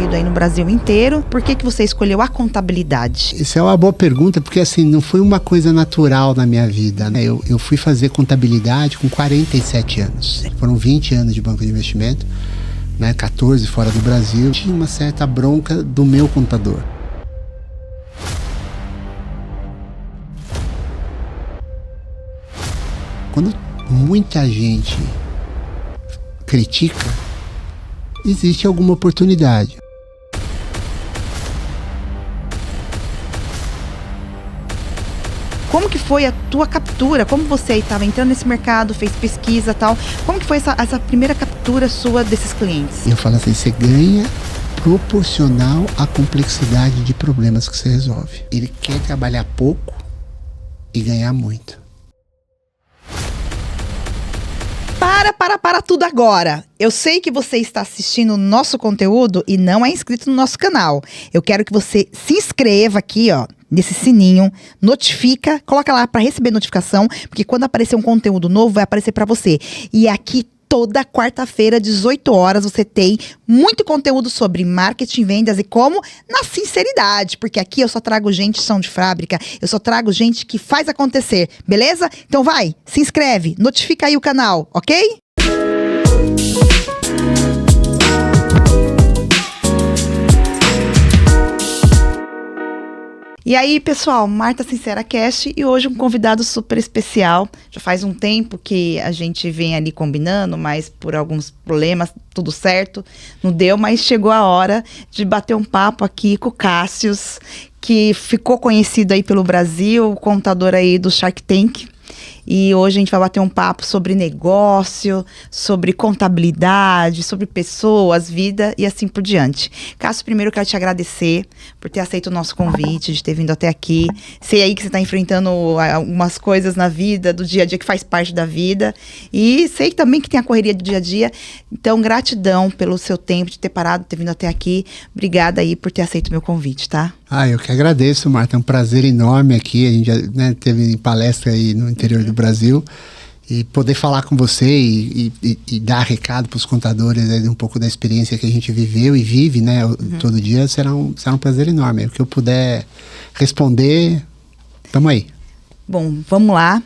conhecido aí no Brasil inteiro. Por que você escolheu a contabilidade? Isso é uma boa pergunta, porque assim, não foi uma coisa natural na minha vida, né? Eu fui fazer contabilidade com 47 anos. Foram 20 anos de banco de investimento, né? 14 fora do Brasil. Tinha uma certa bronca do meu contador. Quando muita gente critica, existe alguma oportunidade. Como que foi a tua captura? Como você estava entrando nesse mercado, fez pesquisa e tal? Como que foi essa primeira captura sua desses clientes? Eu falo assim, você ganha proporcional à complexidade de problemas que você resolve. Ele quer trabalhar pouco e ganhar muito. Para tudo agora. Eu sei que você está assistindo o nosso conteúdo e não é inscrito no nosso canal. Eu quero que você se inscreva aqui, ó, nesse sininho, notifica, coloca lá para receber notificação, porque quando aparecer um conteúdo novo vai aparecer para você. E aqui toda quarta-feira, 18 horas, você tem muito conteúdo sobre marketing, vendas e como na sinceridade, porque aqui eu só trago gente chão de fábrica, eu só trago gente que faz acontecer, beleza? Então vai, se inscreve, notifica aí o canal, ok? E aí, pessoal, Marta Sincera Cast e hoje um convidado super especial. Já faz um tempo que a gente vem ali combinando, mas por alguns problemas, tudo certo, não deu, mas chegou a hora de bater um papo aqui com o Cássius, que ficou conhecido aí pelo Brasil, contador aí do Shark Tank. E hoje a gente vai bater um papo sobre negócio, sobre contabilidade, sobre pessoas, vida e assim por diante. Cássio, primeiro eu quero te agradecer por ter aceito o nosso convite, de ter vindo até aqui. Sei aí que você está enfrentando algumas coisas na vida, do dia a dia, que faz parte da vida. E sei também que tem a correria do dia a dia. Então, gratidão pelo seu tempo, de ter parado, de ter vindo até aqui. Obrigada aí por ter aceito o meu convite, tá? Eu que agradeço, Marta. É um prazer enorme aqui. A gente já, né, teve palestra aí no interior do Brasil. E poder falar com você e dar recado para os contadores aí, um pouco da experiência que a gente viveu e vive, né, todo dia, será um prazer enorme. O que eu puder responder, tamo aí. Bom, vamos lá.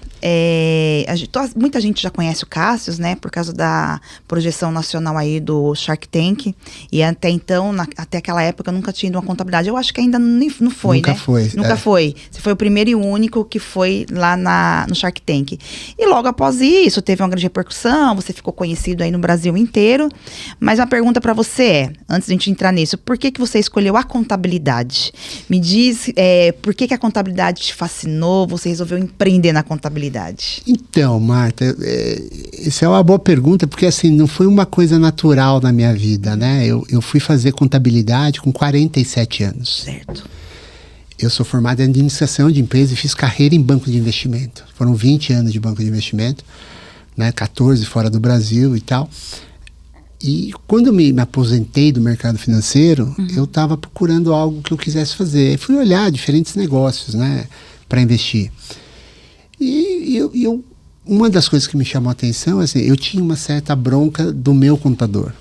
Muita gente já conhece o Cássius, né? Por causa da projeção nacional aí do Shark Tank. E até então, até aquela época, eu nunca tinha ido uma contabilidade. Eu acho que ainda não foi, nunca né? Foi. Nunca foi. Você foi o primeiro e único que foi lá no Shark Tank. E logo após isso, teve uma grande repercussão. Você ficou conhecido aí no Brasil inteiro. Mas uma pergunta para você antes de a gente entrar nisso, por que você escolheu a contabilidade? Me diz, por que a contabilidade te fascinou? Você resolveu empreender na contabilidade? Então, Marta, essa é uma boa pergunta, porque assim, não foi uma coisa natural na minha vida, né? Eu fui fazer contabilidade com 47 anos. Certo. Eu sou formado em administração de empresas e fiz carreira em banco de investimento. Foram 20 anos de banco de investimento, né? 14 fora do Brasil e tal. E quando eu me aposentei do mercado financeiro, eu estava procurando algo que eu quisesse fazer. Fui olhar diferentes negócios, né, para investir. E uma das coisas que me chamou a atenção, assim, eu tinha uma certa bronca do meu contador.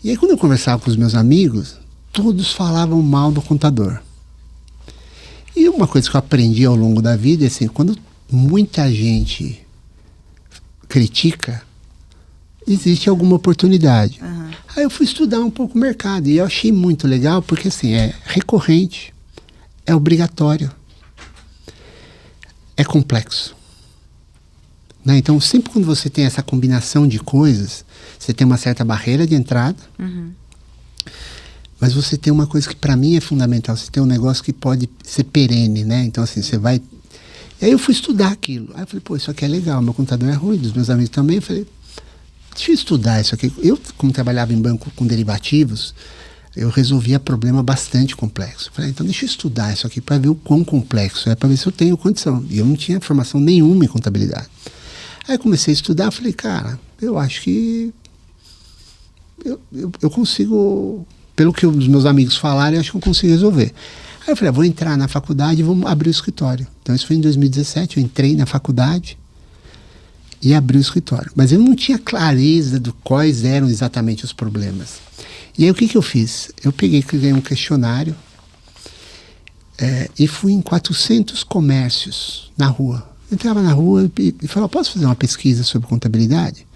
E aí quando eu conversava com os meus amigos, todos falavam mal do contador. E uma coisa que eu aprendi ao longo da vida é assim, quando muita gente critica, existe alguma oportunidade. Aí eu fui estudar um pouco o mercado e eu achei muito legal porque assim, é recorrente, é obrigatório. É complexo, né? Então, sempre quando você tem essa combinação de coisas, você tem uma certa barreira de entrada, mas você tem uma coisa que para mim é fundamental, você tem um negócio que pode ser perene, né? Então, assim, você vai... E aí eu fui estudar aquilo. Aí eu falei, pô, isso aqui é legal, meu contador é ruim, dos meus amigos também. Eu falei, deixa eu estudar isso aqui. Eu, como trabalhava em banco com derivativos, eu resolvia problema bastante complexo. Falei, então deixa eu estudar isso aqui para ver o quão complexo é, para ver se eu tenho condição. E eu não tinha formação nenhuma em contabilidade. Aí eu comecei a estudar, falei, cara, eu acho que eu consigo, pelo que os meus amigos falaram, eu acho que eu consigo resolver. Aí eu falei, vou entrar na faculdade e vamos abrir o escritório. Então isso foi em 2017, eu entrei na faculdade e abri o escritório. Mas eu não tinha clareza de quais eram exatamente os problemas. E aí o que eu fiz? Eu criei um questionário e fui em 400 comércios na rua. Entrava na rua e falava, posso fazer uma pesquisa sobre contabilidade?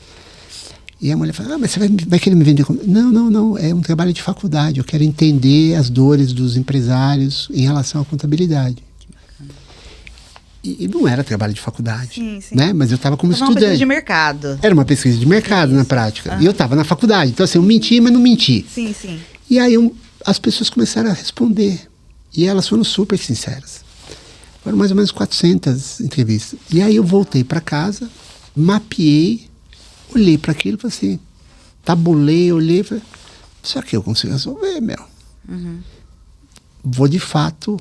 E a mulher falava, mas você vai querer me vender? Não, é um trabalho de faculdade, eu quero entender as dores dos empresários em relação à contabilidade. E não era trabalho de faculdade, sim. Né? Mas eu estava como estudante. Era uma pesquisa de mercado. Era uma pesquisa de mercado, na prática. E eu estava na faculdade, então assim, eu menti, mas não menti. Sim. E aí as pessoas começaram a responder. E elas foram super sinceras. Foram mais ou menos 400 entrevistas. E aí eu voltei para casa, mapeei, olhei para aquilo e falei assim, tabulei, olhei, falei, só que eu consigo resolver, meu. Vou de fato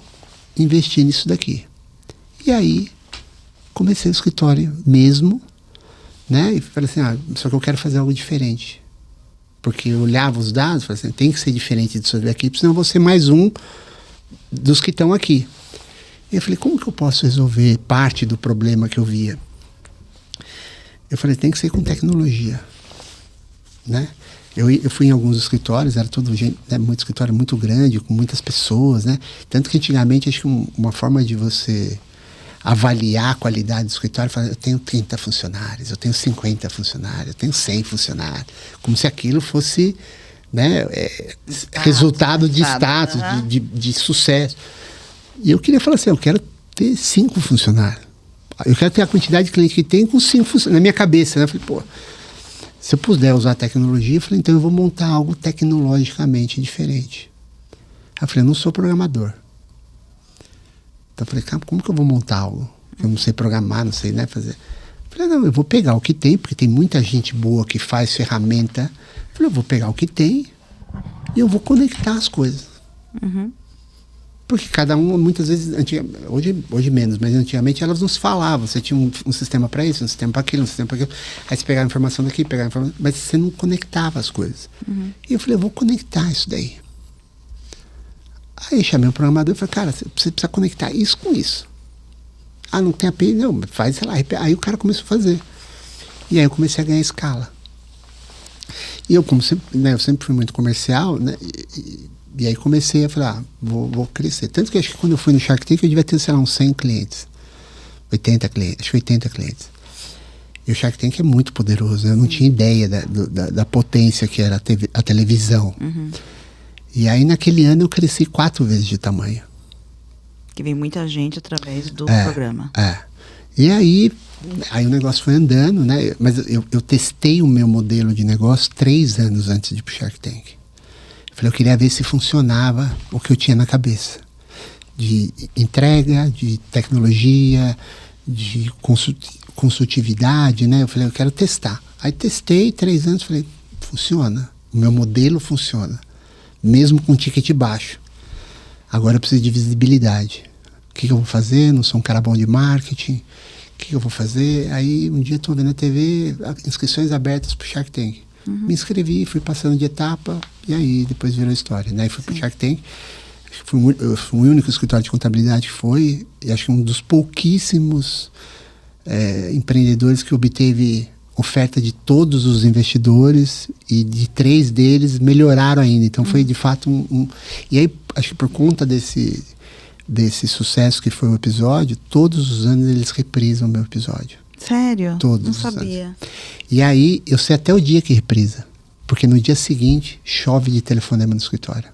investir nisso daqui. E aí comecei o escritório mesmo, né? E falei assim, só que eu quero fazer algo diferente. Porque eu olhava os dados, falei assim, tem que ser diferente disso daqui, senão eu vou ser mais um dos que estão aqui. E eu falei, como que eu posso resolver parte do problema que eu via? Eu falei, tem que ser com tecnologia, né? Eu fui em alguns escritórios, era todo gente, né, muito escritório muito grande, com muitas pessoas, né? Tanto que antigamente, acho que uma forma de você avaliar a qualidade do escritório, eu tenho 30 funcionários, eu tenho 50 funcionários, eu tenho 100 funcionários, como se aquilo fosse, né, resultado de status, de sucesso. E eu queria falar assim, eu quero ter 5 funcionários. Eu quero ter a quantidade de clientes que tem com 5 funcionários. Na minha cabeça, né? Eu falei, pô, se eu puder usar a tecnologia, eu falei, então eu vou montar algo tecnologicamente diferente. Aí eu falei, eu não sou programador. Então eu falei, cara, como que eu vou montar algo? Eu não sei programar, não sei, né, fazer. Eu falei, não, eu vou pegar o que tem, porque tem muita gente boa que faz ferramenta. Eu falei, eu vou pegar o que tem e eu vou conectar as coisas. Porque cada um, muitas vezes, hoje menos, mas antigamente elas não se falavam. Você tinha um sistema para isso, um sistema para aquilo, um sistema para aquilo. Aí você pegava informação daqui, pegava informação, mas você não conectava as coisas. E eu falei, eu vou conectar isso daí. Aí eu chamei o programador e falei, cara, você precisa conectar isso com isso. Não tem API? Não, faz, sei lá. Aí o cara começou a fazer. E aí eu comecei a ganhar escala. E eu, como sempre, né, eu sempre fui muito comercial, né, e aí comecei a falar, vou crescer. Tanto que acho que quando eu fui no Shark Tank, eu devia ter, sei lá, uns 100 clientes. 80 clientes, acho que 80 clientes. E o Shark Tank é muito poderoso, né? Eu não tinha ideia da potência que era a televisão. E aí naquele ano eu cresci 4 vezes de tamanho. Que vem muita gente através do programa. E aí o negócio foi andando, né? Mas eu testei o meu modelo de negócio 3 anos antes de ir pro Shark Tank. Eu falei, eu queria ver se funcionava o que eu tinha na cabeça. De entrega, de tecnologia, de consultividade, né? Eu falei, eu quero testar. Aí testei 3 anos, falei, funciona. O meu modelo funciona. Mesmo com ticket baixo. Agora eu preciso de visibilidade. O que eu vou fazer? Não sou um cara bom de marketing. O que eu vou fazer? Aí um dia estou vendo na TV, inscrições abertas para o Shark Tank. Me inscrevi, fui passando de etapa, e aí depois virou história, né? E fui para o Shark Tank. Eu fui o único escritório de contabilidade que foi, e acho que um dos pouquíssimos empreendedores que obteve oferta de todos os investidores, e de 3 deles melhoraram ainda. Então foi de fato E aí, acho que por conta desse sucesso que foi o episódio, todos os anos eles reprisam o meu episódio. Sério? Todos Não os sabia. anos. E aí, eu sei até o dia que reprisa. Porque no dia seguinte, chove de telefonema no escritório.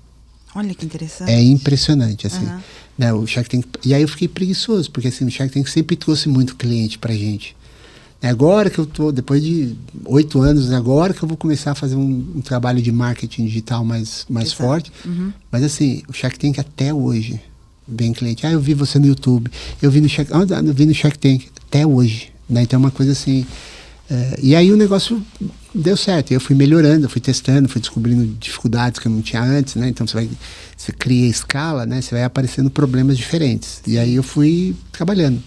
Olha que interessante. É impressionante, assim. Né, o Shark Tank, e aí eu fiquei preguiçoso, porque assim, o Shark Tank sempre trouxe muito cliente pra gente. Agora que eu tô, depois de 8 anos, agora que eu vou começar a fazer um trabalho de marketing digital mais forte. Mas assim, o Shark Tank até hoje vem cliente. Eu vi você no YouTube, eu vi no Shark Tank até hoje. Né? Então é uma coisa assim. E aí o negócio deu certo. Eu fui melhorando, eu fui testando, fui descobrindo dificuldades que eu não tinha antes, né? Então você cria escala, né? Você vai aparecendo problemas diferentes. E aí eu fui trabalhando.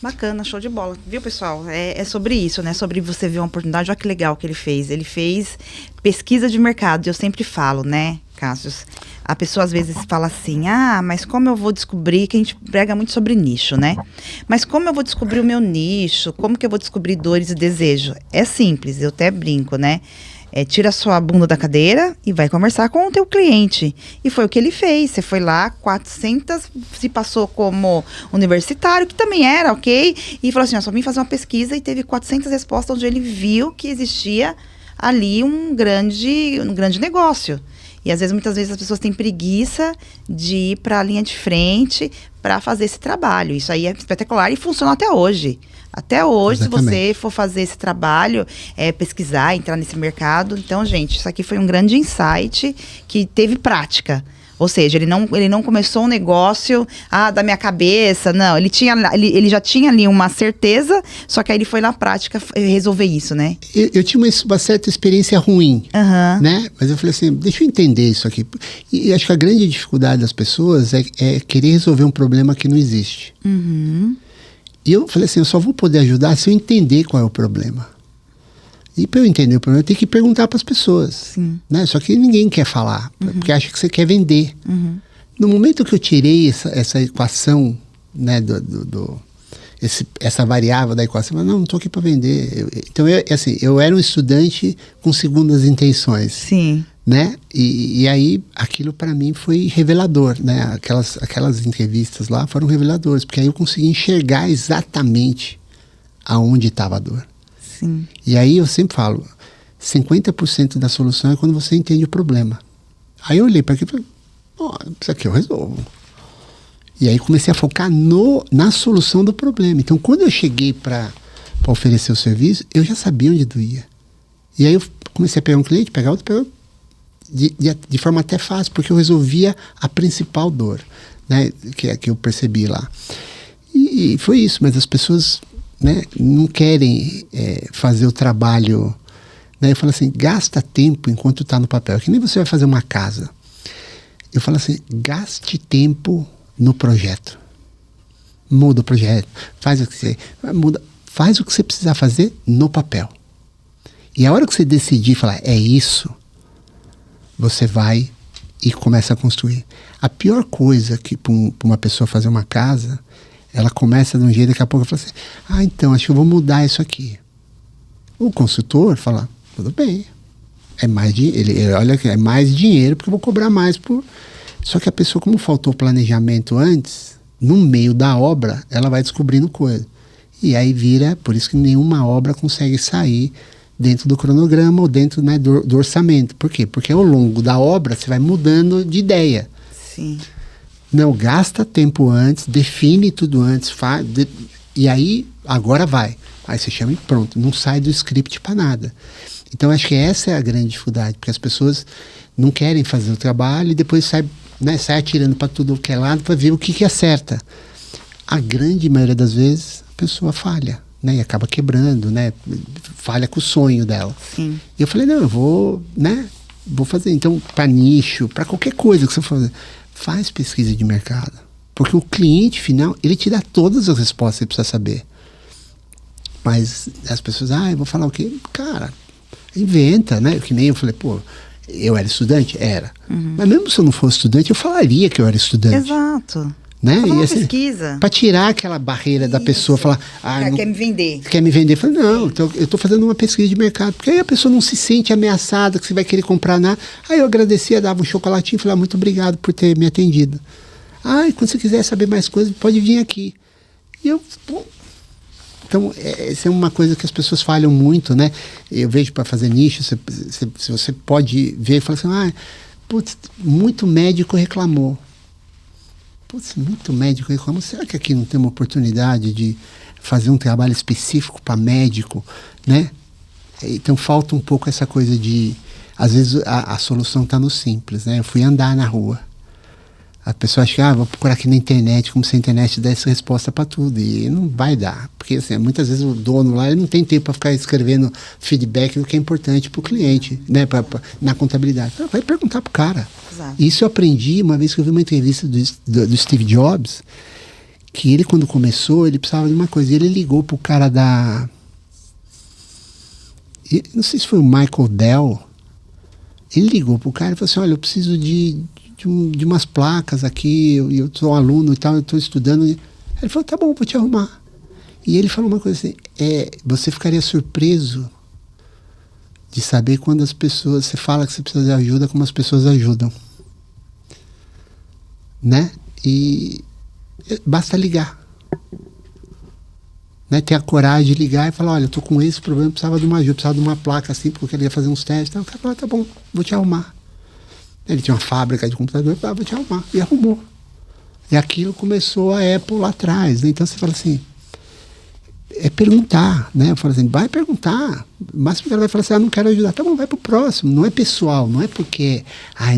Bacana, show de bola. Viu, pessoal? É sobre isso, né? Sobre você ver uma oportunidade. Olha que legal que ele fez. Ele fez pesquisa de mercado. Eu sempre falo, né, Cássius? A pessoa às vezes fala assim, mas como eu vou descobrir, que a gente prega muito sobre nicho, né? Mas como eu vou descobrir o meu nicho? Como que eu vou descobrir dores e desejos? É simples, eu até brinco, né? tira a sua bunda da cadeira e vai conversar com o teu cliente. E foi o que ele fez. Você foi lá, 400, se passou como universitário, que também era, ok? E falou assim, só vim fazer uma pesquisa e teve 400 respostas onde ele viu que existia ali um grande negócio. E às vezes, muitas vezes, as pessoas têm preguiça de ir para a linha de frente para fazer esse trabalho. Isso aí é espetacular e funciona até hoje. Até hoje, Exatamente. se você for fazer esse trabalho, pesquisar, entrar nesse mercado. Então, gente, isso aqui foi um grande insight que teve prática. Ou seja, ele não começou um negócio da minha cabeça, não. Ele já tinha ali uma certeza, só que aí ele foi na prática resolver isso, né? Eu tinha uma certa experiência ruim, né? Mas eu falei assim, deixa eu entender isso aqui. E acho que a grande dificuldade das pessoas é querer resolver um problema que não existe. E eu falei assim, eu só vou poder ajudar se eu entender qual é o problema. E para eu entender o problema, eu tenho que perguntar para as pessoas. Sim. Né? Só que ninguém quer falar, porque acha que você quer vender. No momento que eu tirei essa equação, né, essa variável da equação, eu não estou aqui para vender. Então, eu era um estudante com segundas intenções. Sim. Né? E aí, aquilo para mim foi revelador, né? Aquelas entrevistas lá foram reveladoras, porque aí eu consegui enxergar exatamente aonde estava a dor. Sim. E aí eu sempre falo, 50% da solução é quando você entende o problema. Aí eu olhei para aquilo e falei, isso aqui eu resolvo. E aí comecei a focar na solução do problema. Então, quando eu cheguei para oferecer o serviço, eu já sabia onde doía. E aí eu comecei a pegar um cliente, pegar outro, de forma até fácil, porque eu resolvia a principal dor, né, que eu percebi lá. E foi isso, mas as pessoas, né, não querem fazer o trabalho, né? Eu falo assim, gasta tempo enquanto está no papel. Que nem você vai fazer uma casa. Eu falo assim, gaste tempo no projeto. Muda o projeto, faz o que você precisar fazer no papel. E a hora que você decidir falar, é isso, você vai e começa a construir. A pior coisa que para uma pessoa fazer uma casa, ela começa de um jeito, daqui a pouco ela fala assim, então, acho que eu vou mudar isso aqui. O consultor fala, tudo bem, ele olha que é mais dinheiro, porque eu vou cobrar mais por... Só que a pessoa, como faltou planejamento antes, no meio da obra, ela vai descobrindo coisa. E aí vira, por isso que nenhuma obra consegue sair dentro do cronograma ou dentro, né, do orçamento. Por quê? Porque ao longo da obra você vai mudando de ideia. Sim. Não, gasta tempo antes, define tudo antes, e aí, agora vai. Aí você chama e pronto, não sai do script para nada. Então, acho que essa é a grande dificuldade, porque as pessoas não querem fazer o trabalho e depois sai atirando para tudo que é lado para ver o que acerta. A grande maioria das vezes, a pessoa falha, né, e acaba quebrando, né, falha com o sonho dela. Sim. E eu falei, não, eu vou fazer. Então, para nicho, para qualquer coisa que você for fazer, faz pesquisa de mercado. Porque o cliente final, ele te dá todas as respostas que você precisa saber. Mas as pessoas, eu vou falar o quê? Cara, inventa, né? Que nem eu falei, eu era estudante? Era. Mas mesmo se eu não fosse estudante, eu falaria que eu era estudante. Exato. Né? Fazer uma assim, pesquisa. Para tirar aquela barreira da pessoa, falar... quer me vender. Quer me vender? Eu falei, não, eu estou fazendo uma pesquisa de mercado. Porque aí a pessoa não se sente ameaçada, que você vai querer comprar nada. Aí eu agradecia, dava um chocolatinho e falava, muito obrigado por ter me atendido. Quando você quiser saber mais coisas, pode vir aqui. E eu... Então, essa é uma coisa que as pessoas falham muito, né? Eu vejo para fazer nicho, se você pode ver e falar assim, muito médico reclamou. Muito médico reclamou. Será que aqui não tem uma oportunidade de fazer um trabalho específico para médico, né? Então, falta um pouco essa coisa de... Às vezes, a solução está no simples, né? Eu fui andar na rua. A pessoa acha que, vou procurar aqui na internet, como se a internet desse resposta para tudo. E não vai dar. Porque, assim, muitas vezes o dono lá ele não tem tempo para ficar escrevendo feedback do que é importante para o cliente, né? Na contabilidade. Vai perguntar para o cara. Exato. Isso eu aprendi uma vez que eu vi uma entrevista do Steve Jobs, que ele, quando começou, ele precisava de uma coisa. E ele ligou para o cara não sei se foi o Michael Dell. Ele ligou para o cara e falou assim, olha, eu preciso de umas placas aqui, eu sou um aluno e tal, eu estou estudando. Ele falou, tá bom, vou te arrumar. E ele falou uma coisa assim, você ficaria surpreso de saber quando as pessoas, você fala que você precisa de ajuda, como as pessoas ajudam, né? E basta ligar, né? Ter a coragem de ligar e falar, olha, eu tô com esse problema, precisava de uma ajuda, precisava de uma placa assim, porque eu queria fazer uns testes. Então, o cara falou, tá bom, vou te arrumar. Ele tinha uma fábrica de computador, falava, vou te arrumar. E arrumou. E aquilo começou a Apple lá atrás, né? Então você fala assim, é perguntar, né? Eu falo assim, vai perguntar. O máximo que ela vai falar assim, não quero ajudar. Tá bom, vai pro próximo. Não é pessoal, não é porque,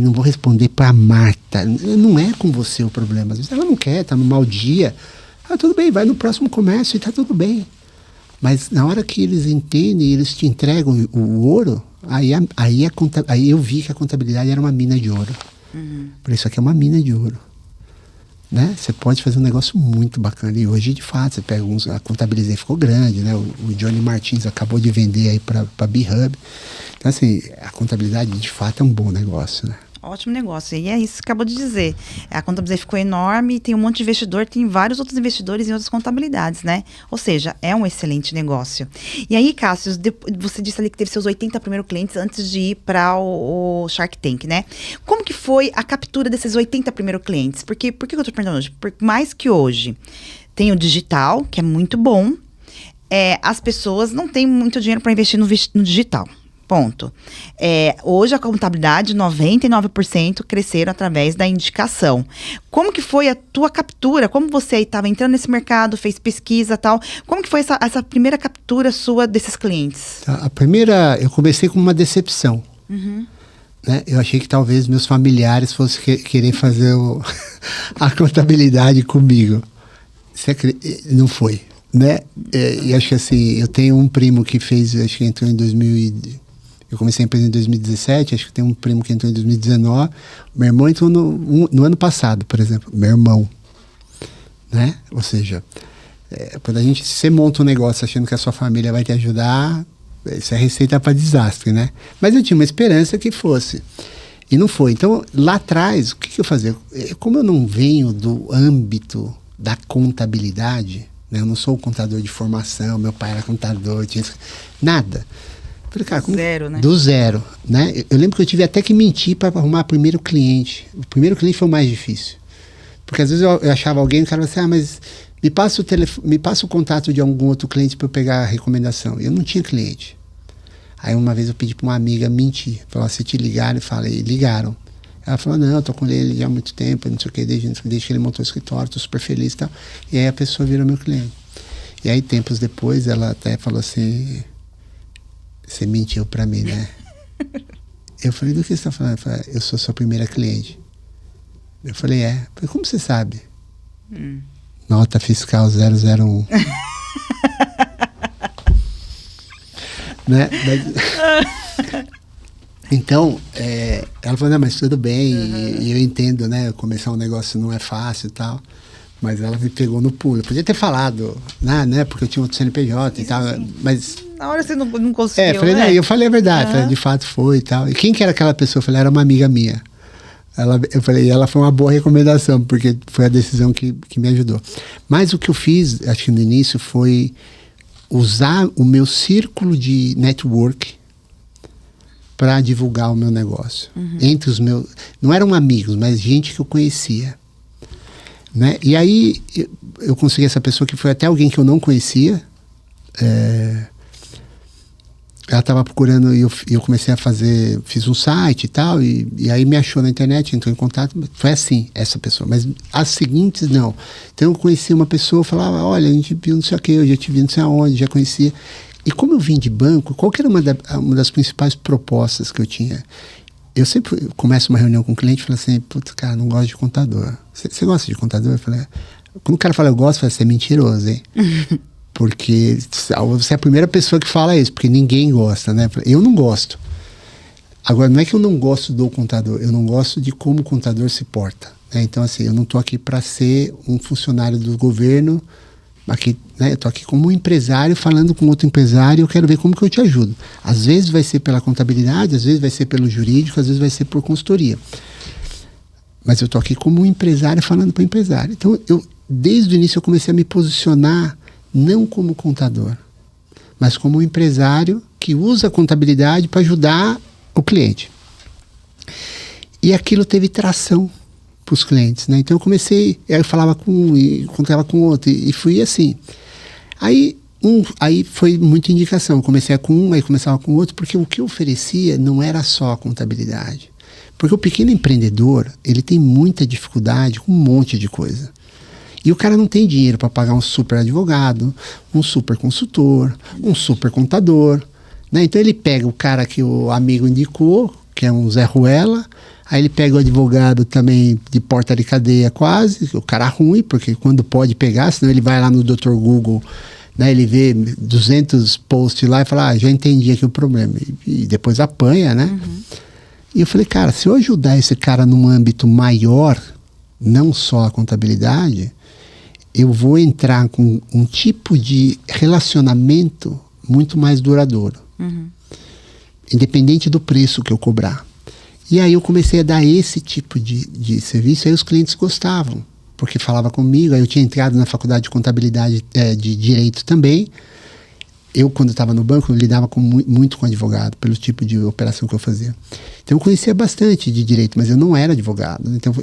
não vou responder pra Marta. Não é com você o problema. Às vezes ela não quer, tá no mau dia. Tudo bem, vai no próximo comércio e tá tudo bem. Mas na hora que eles entendem, eles te entregam o ouro, aí eu vi que a contabilidade era uma mina de ouro. Por isso aqui é uma mina de ouro. Né? Você pode fazer um negócio muito bacana. E hoje, de fato, você pega a Contabilizei ficou grande, né? O Johnny Martins acabou de vender aí para B-Hub. Então, assim, a contabilidade, de fato, é um bom negócio, né? Ótimo negócio. E é isso que acabou de dizer. A Contabilizei ficou enorme, tem um monte de investidor, tem vários outros investidores em outras contabilidades, né? Ou seja, é um excelente negócio. E aí, Cássio, você disse ali que teve seus 80 primeiros clientes antes de ir para o Shark Tank, né? Como que foi a captura desses 80 primeiros clientes? Por que eu estou perguntando hoje? Por mais que hoje tem o digital, que é muito bom, as pessoas não têm muito dinheiro para investir no digital. Ponto. Hoje a contabilidade, 99% cresceram através da indicação. Como que foi a tua captura? Como você estava entrando nesse mercado, fez pesquisa e tal? Como que foi essa primeira captura sua desses clientes? A primeira, eu comecei com uma decepção. Né? Eu achei que talvez meus familiares fossem querer fazer a contabilidade comigo. Não foi. Né? E acho que assim, eu tenho um primo que fez, acho que entrou em 2000 eu comecei a empresa em 2017, acho que tem um primo que entrou em 2019. Meu irmão entrou no ano passado, por exemplo. Meu irmão. Né? Ou seja, quando você monta um negócio achando que a sua família vai te ajudar, isso é receita para desastre, né? Mas eu tinha uma esperança que fosse. E não foi. Então, lá atrás, o que eu fazia? Como eu não venho do âmbito da contabilidade, né? Eu não sou contador de formação, meu pai era contador, nada. Falei, cara, zero, né? Do zero, né? Eu lembro que eu tive até que mentir para arrumar o primeiro cliente. O primeiro cliente foi o mais difícil. Porque às vezes eu achava alguém, o cara falava assim, mas me passa o contato de algum outro cliente para eu pegar a recomendação. Eu não tinha cliente. Aí uma vez eu pedi para uma amiga mentir. Falou, se te ligaram, e ligaram. Ela falou, não, eu tô com ele já há muito tempo, não sei o que, desde que ele montou o escritório, tô super feliz e tal. E aí a pessoa virou meu cliente. E aí tempos depois ela até falou assim, você mentiu para mim, né? Eu falei, do que você está falando? Ela falou, eu sou sua primeira cliente. Eu falei, Eu falei, como você sabe? Nota fiscal 001. Né? Então, ela falou, não, mas tudo bem, e eu entendo, né? Começar um negócio não é fácil e tal. Mas ela me pegou no pulo. Eu podia ter falado, né? Porque eu tinha outro CNPJ e tal, mas... Na hora você não conseguiu, falei, né? Não, eu falei a verdade, falei, de fato foi e tal. E quem que era aquela pessoa? Eu falei, era uma amiga minha. Eu falei, ela foi uma boa recomendação, porque foi a decisão que me ajudou. Mas o que eu fiz, acho que no início, foi usar o meu círculo de network para divulgar o meu negócio. Entre os meus... Não eram amigos, mas gente que eu conhecia. Né? E aí eu consegui essa pessoa que foi até alguém que eu não conhecia. Ela estava procurando e eu comecei a fiz um site e tal, e aí me achou na internet, entrou em contato. Foi assim, essa pessoa. Mas as seguintes, não. Então eu conheci uma pessoa, falava, olha, a gente viu não sei o que, eu já te vi não sei aonde, já conhecia. E como eu vim de banco, qual que era uma das principais propostas que eu tinha? Eu sempre começo uma reunião com um cliente e falo assim, putz, cara, não gosto de contador. Você gosta de contador? Eu falei, quando o cara fala eu gosto, eu falo, você é mentiroso, hein? Porque você é a primeira pessoa que fala isso, porque ninguém gosta, né? Eu não gosto. Agora, não é que eu não gosto do contador, eu não gosto de como o contador se porta. Né? Então, assim, eu não estou aqui para ser um funcionário do governo, aqui, né? Eu estou aqui como um empresário falando com outro empresário, eu quero ver como que eu te ajudo. Às vezes vai ser pela contabilidade, às vezes vai ser pelo jurídico, às vezes vai ser por consultoria. Mas eu estou aqui como um empresário falando para o empresário. Então, desde o início eu comecei a me posicionar não como contador, mas como um empresário que usa a contabilidade para ajudar o cliente. E aquilo teve tração para os clientes, né? Então eu comecei, eu falava com um e encontrava com outro, e fui assim. Aí foi muita indicação. Eu comecei com um, aí começava com outro, porque o que eu oferecia não era só a contabilidade. Porque o pequeno empreendedor, ele tem muita dificuldade com um monte de coisa. E o cara não tem dinheiro para pagar um super advogado, um super consultor, um super contador, né? Então ele pega o cara que o amigo indicou, que é um Zé Ruela, aí ele pega o advogado também de porta de cadeia quase, o cara ruim, porque quando pode pegar, senão ele vai lá no Dr. Google, né, ele vê 200 posts lá e fala, já entendi aqui o problema. E depois apanha, né? E eu falei, cara, se eu ajudar esse cara num âmbito maior, não só a contabilidade, eu vou entrar com um tipo de relacionamento muito mais duradouro. Independente do preço que eu cobrar. E aí eu comecei a dar esse tipo de serviço, aí os clientes gostavam, porque falava comigo, aí eu tinha entrado na faculdade de contabilidade de direito também. Eu, quando estava no banco, eu lidava muito com advogado, pelo tipo de operação que eu fazia. Então eu conhecia bastante de direito, mas eu não era advogado. Então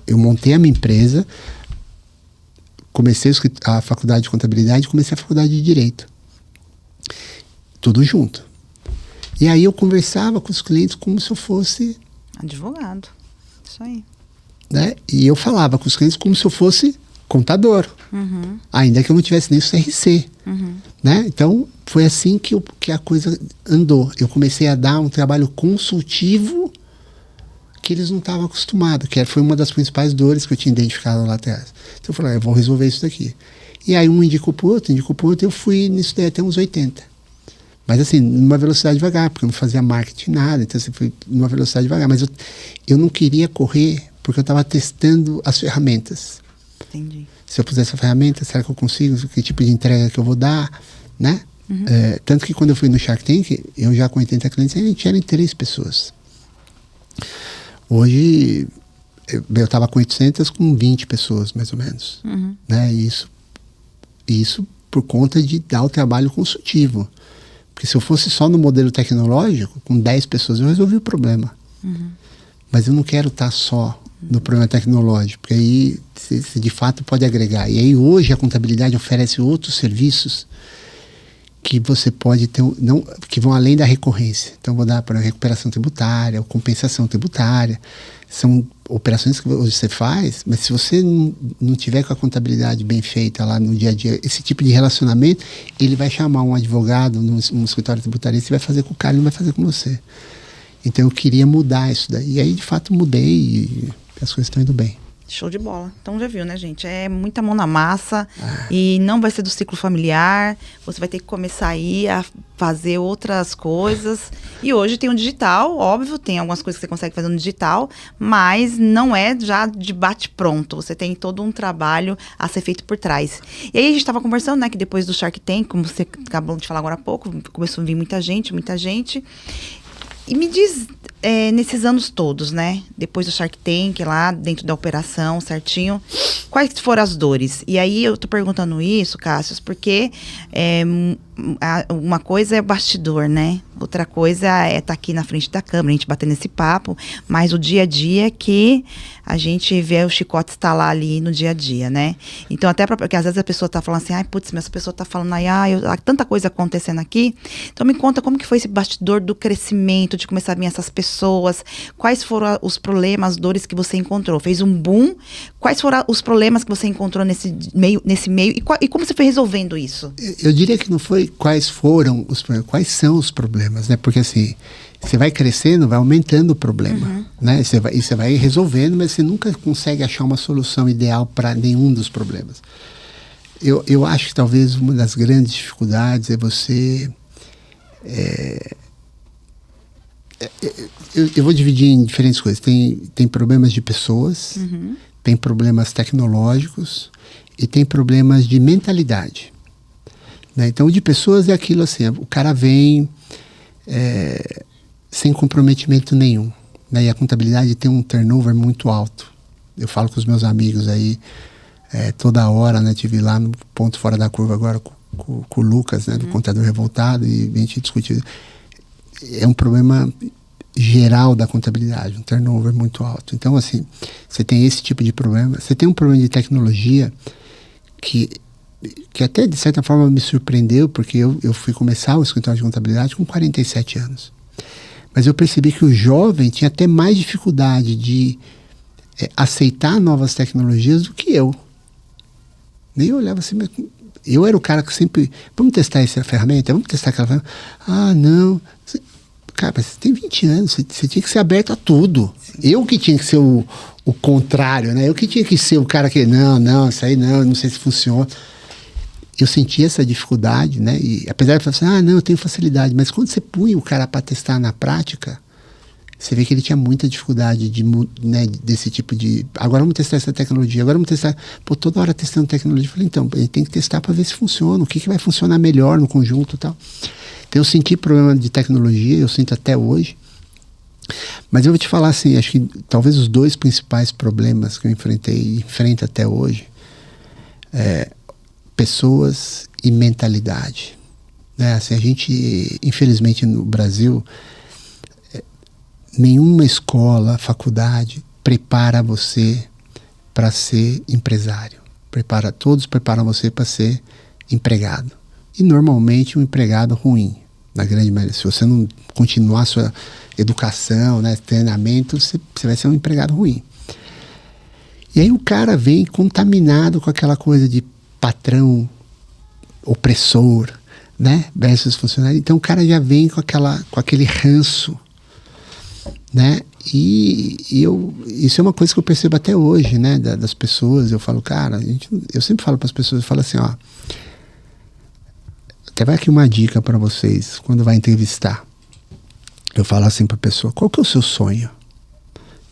eu montei a minha empresa, comecei a faculdade de contabilidade, comecei a faculdade de direito. Tudo junto. E aí eu conversava com os clientes como se eu fosse... advogado. Isso aí. Né? E eu falava com os clientes como se eu fosse contador. Ainda que eu não tivesse nem o CRC. Né? Então, foi assim que a coisa andou. Eu comecei a dar um trabalho consultivo que eles não estavam acostumados, que foi uma das principais dores que eu tinha identificado lá atrás. Então eu falei, eu vou resolver isso daqui. E aí um indicou pro outro, eu fui nisso daí até uns 80. Mas assim, numa velocidade devagar, porque eu não fazia marketing nada, então assim, foi numa velocidade devagar. Mas eu não queria correr, porque eu estava testando as ferramentas. Entendi. Se eu pusesse a ferramenta, será que eu consigo? Que tipo de entrega que eu vou dar? Né? Tanto que quando eu fui no Shark Tank, eu já com 80 clientes, a gente era em 3 pessoas. Hoje, eu estava com 800, com 20 pessoas, mais ou menos. Né? Isso por conta de dar o trabalho consultivo. Porque se eu fosse só no modelo tecnológico, com 10 pessoas, eu resolvi o problema. Mas eu não quero estar só no problema tecnológico, porque aí você de fato pode agregar. E aí hoje a contabilidade oferece outros serviços que você pode ter, que vão além da recorrência. Então vou dar para recuperação tributária, ou compensação tributária. São operações que você faz, mas se você não tiver com a contabilidade bem feita lá no dia a dia, esse tipo de relacionamento, ele vai chamar um advogado num escritório tributarista e vai fazer com o cara, ele não vai fazer com você. Então eu queria mudar isso daí. E aí de fato mudei e as coisas estão indo bem. Show de bola. Então já viu, né, gente? É muita mão na massa e não vai ser do ciclo familiar. Você vai ter que começar aí a fazer outras coisas. E hoje tem o digital, óbvio, tem algumas coisas que você consegue fazer no digital, mas não é já de bate-pronto. Você tem todo um trabalho a ser feito por trás. E aí a gente estava conversando, né, que depois do Shark Tank, como você acabou de falar agora há pouco, começou a vir muita gente. E me diz, nesses anos todos, né? Depois do Shark Tank, lá dentro da operação, certinho, quais foram as dores? E aí eu tô perguntando isso, Cássio, porque uma coisa é bastidor, né? Outra coisa é estar aqui na frente da câmera, a gente batendo esse papo, mas o dia a dia que a gente vê o chicote estalar ali no dia a dia, né? Então, até porque às vezes a pessoa tá falando assim, ai, putz, mas essa pessoa tá falando aí, tanta coisa acontecendo aqui. Então, me conta como que foi esse bastidor do crescimento, de começar a vir essas pessoas, quais foram os problemas, as dores que você encontrou? Fez um boom? Quais foram os problemas que você encontrou nesse meio e como você foi resolvendo isso? Eu diria que não foi quais foram os problemas, quais são os problemas, né? Porque assim, você vai crescendo, vai aumentando o problema, né? Você vai resolvendo, mas você nunca consegue achar uma solução ideal para nenhum dos problemas. Eu acho que talvez uma das grandes dificuldades é você... Eu vou dividir em diferentes coisas. Tem problemas de pessoas, tem problemas tecnológicos e tem problemas de mentalidade. Né? Então, o de pessoas é aquilo assim, o cara vem sem comprometimento nenhum. Né? E a contabilidade tem um turnover muito alto. Eu falo com os meus amigos aí toda hora, né? Tive lá no ponto fora da curva agora com o Lucas, né, do Contador Revoltado, e a gente discutiu. É um problema geral da contabilidade, um turnover muito alto. Então, assim, você tem esse tipo de problema. Você tem um problema de tecnologia que até, de certa forma, me surpreendeu, porque eu fui começar o escritório de contabilidade com 47 anos. Mas eu percebi que o jovem tinha até mais dificuldade de aceitar novas tecnologias do que eu. Nem eu olhava assim, mas eu era o cara que sempre... Vamos testar essa ferramenta? Vamos testar aquela ferramenta? Ah, não... Cara, mas você tem 20 anos, você tinha que ser aberto a tudo. Sim. Eu que tinha que ser o contrário, né? Eu que tinha que ser o cara que, não, isso aí não sei se funciona. Eu senti essa dificuldade, né? E apesar de falar assim, eu tenho facilidade. Mas quando você punha o cara para testar na prática, você vê que ele tinha muita dificuldade né, desse tipo de... Agora vamos testar essa tecnologia, agora vamos testar... Pô, toda hora testando tecnologia. Eu falei, então, a gente tem que testar para ver se funciona, o que vai funcionar melhor no conjunto e tal. Então eu senti problema de tecnologia, eu sinto até hoje. Mas eu vou te falar assim, acho que talvez os 2 principais problemas que eu enfrentei e enfrento até hoje pessoas e mentalidade. Né? Assim, a gente, infelizmente no Brasil, nenhuma escola, faculdade prepara você para ser empresário. Todos preparam você para ser empregado. E normalmente um empregado ruim. Na grande maioria, se você não continuar sua educação, né, treinamento, você vai ser um empregado ruim. E aí o cara vem contaminado com aquela coisa de patrão opressor, né, versus funcionário. Então o cara já vem com aquele ranço, né? E isso é uma coisa que eu percebo até hoje, né, das pessoas. Eu falo, cara, eu sempre falo para as pessoas, eu falo assim, ó. Até vai aqui uma dica para vocês, quando vai entrevistar. Eu falo assim para a pessoa, qual que é o seu sonho?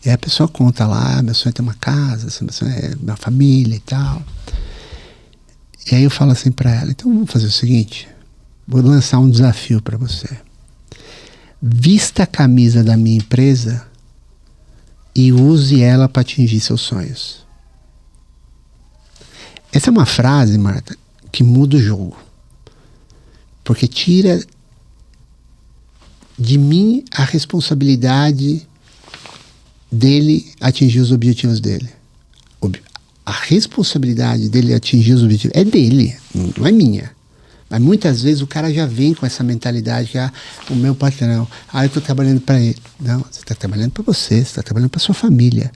E aí a pessoa conta lá, meu sonho é ter uma casa, meu sonho é uma família e tal. E aí eu falo assim para ela, então vamos fazer o seguinte, vou lançar um desafio para você. Vista a camisa da minha empresa e use ela para atingir seus sonhos. Essa é uma frase, Marta, que muda o jogo. Porque tira de mim a responsabilidade dele atingir os objetivos dele. A responsabilidade dele atingir os objetivos é dele, não é minha. Mas muitas vezes o cara já vem com essa mentalidade que o meu patrão, eu estou trabalhando para ele. Não, você está trabalhando para você está trabalhando para sua família.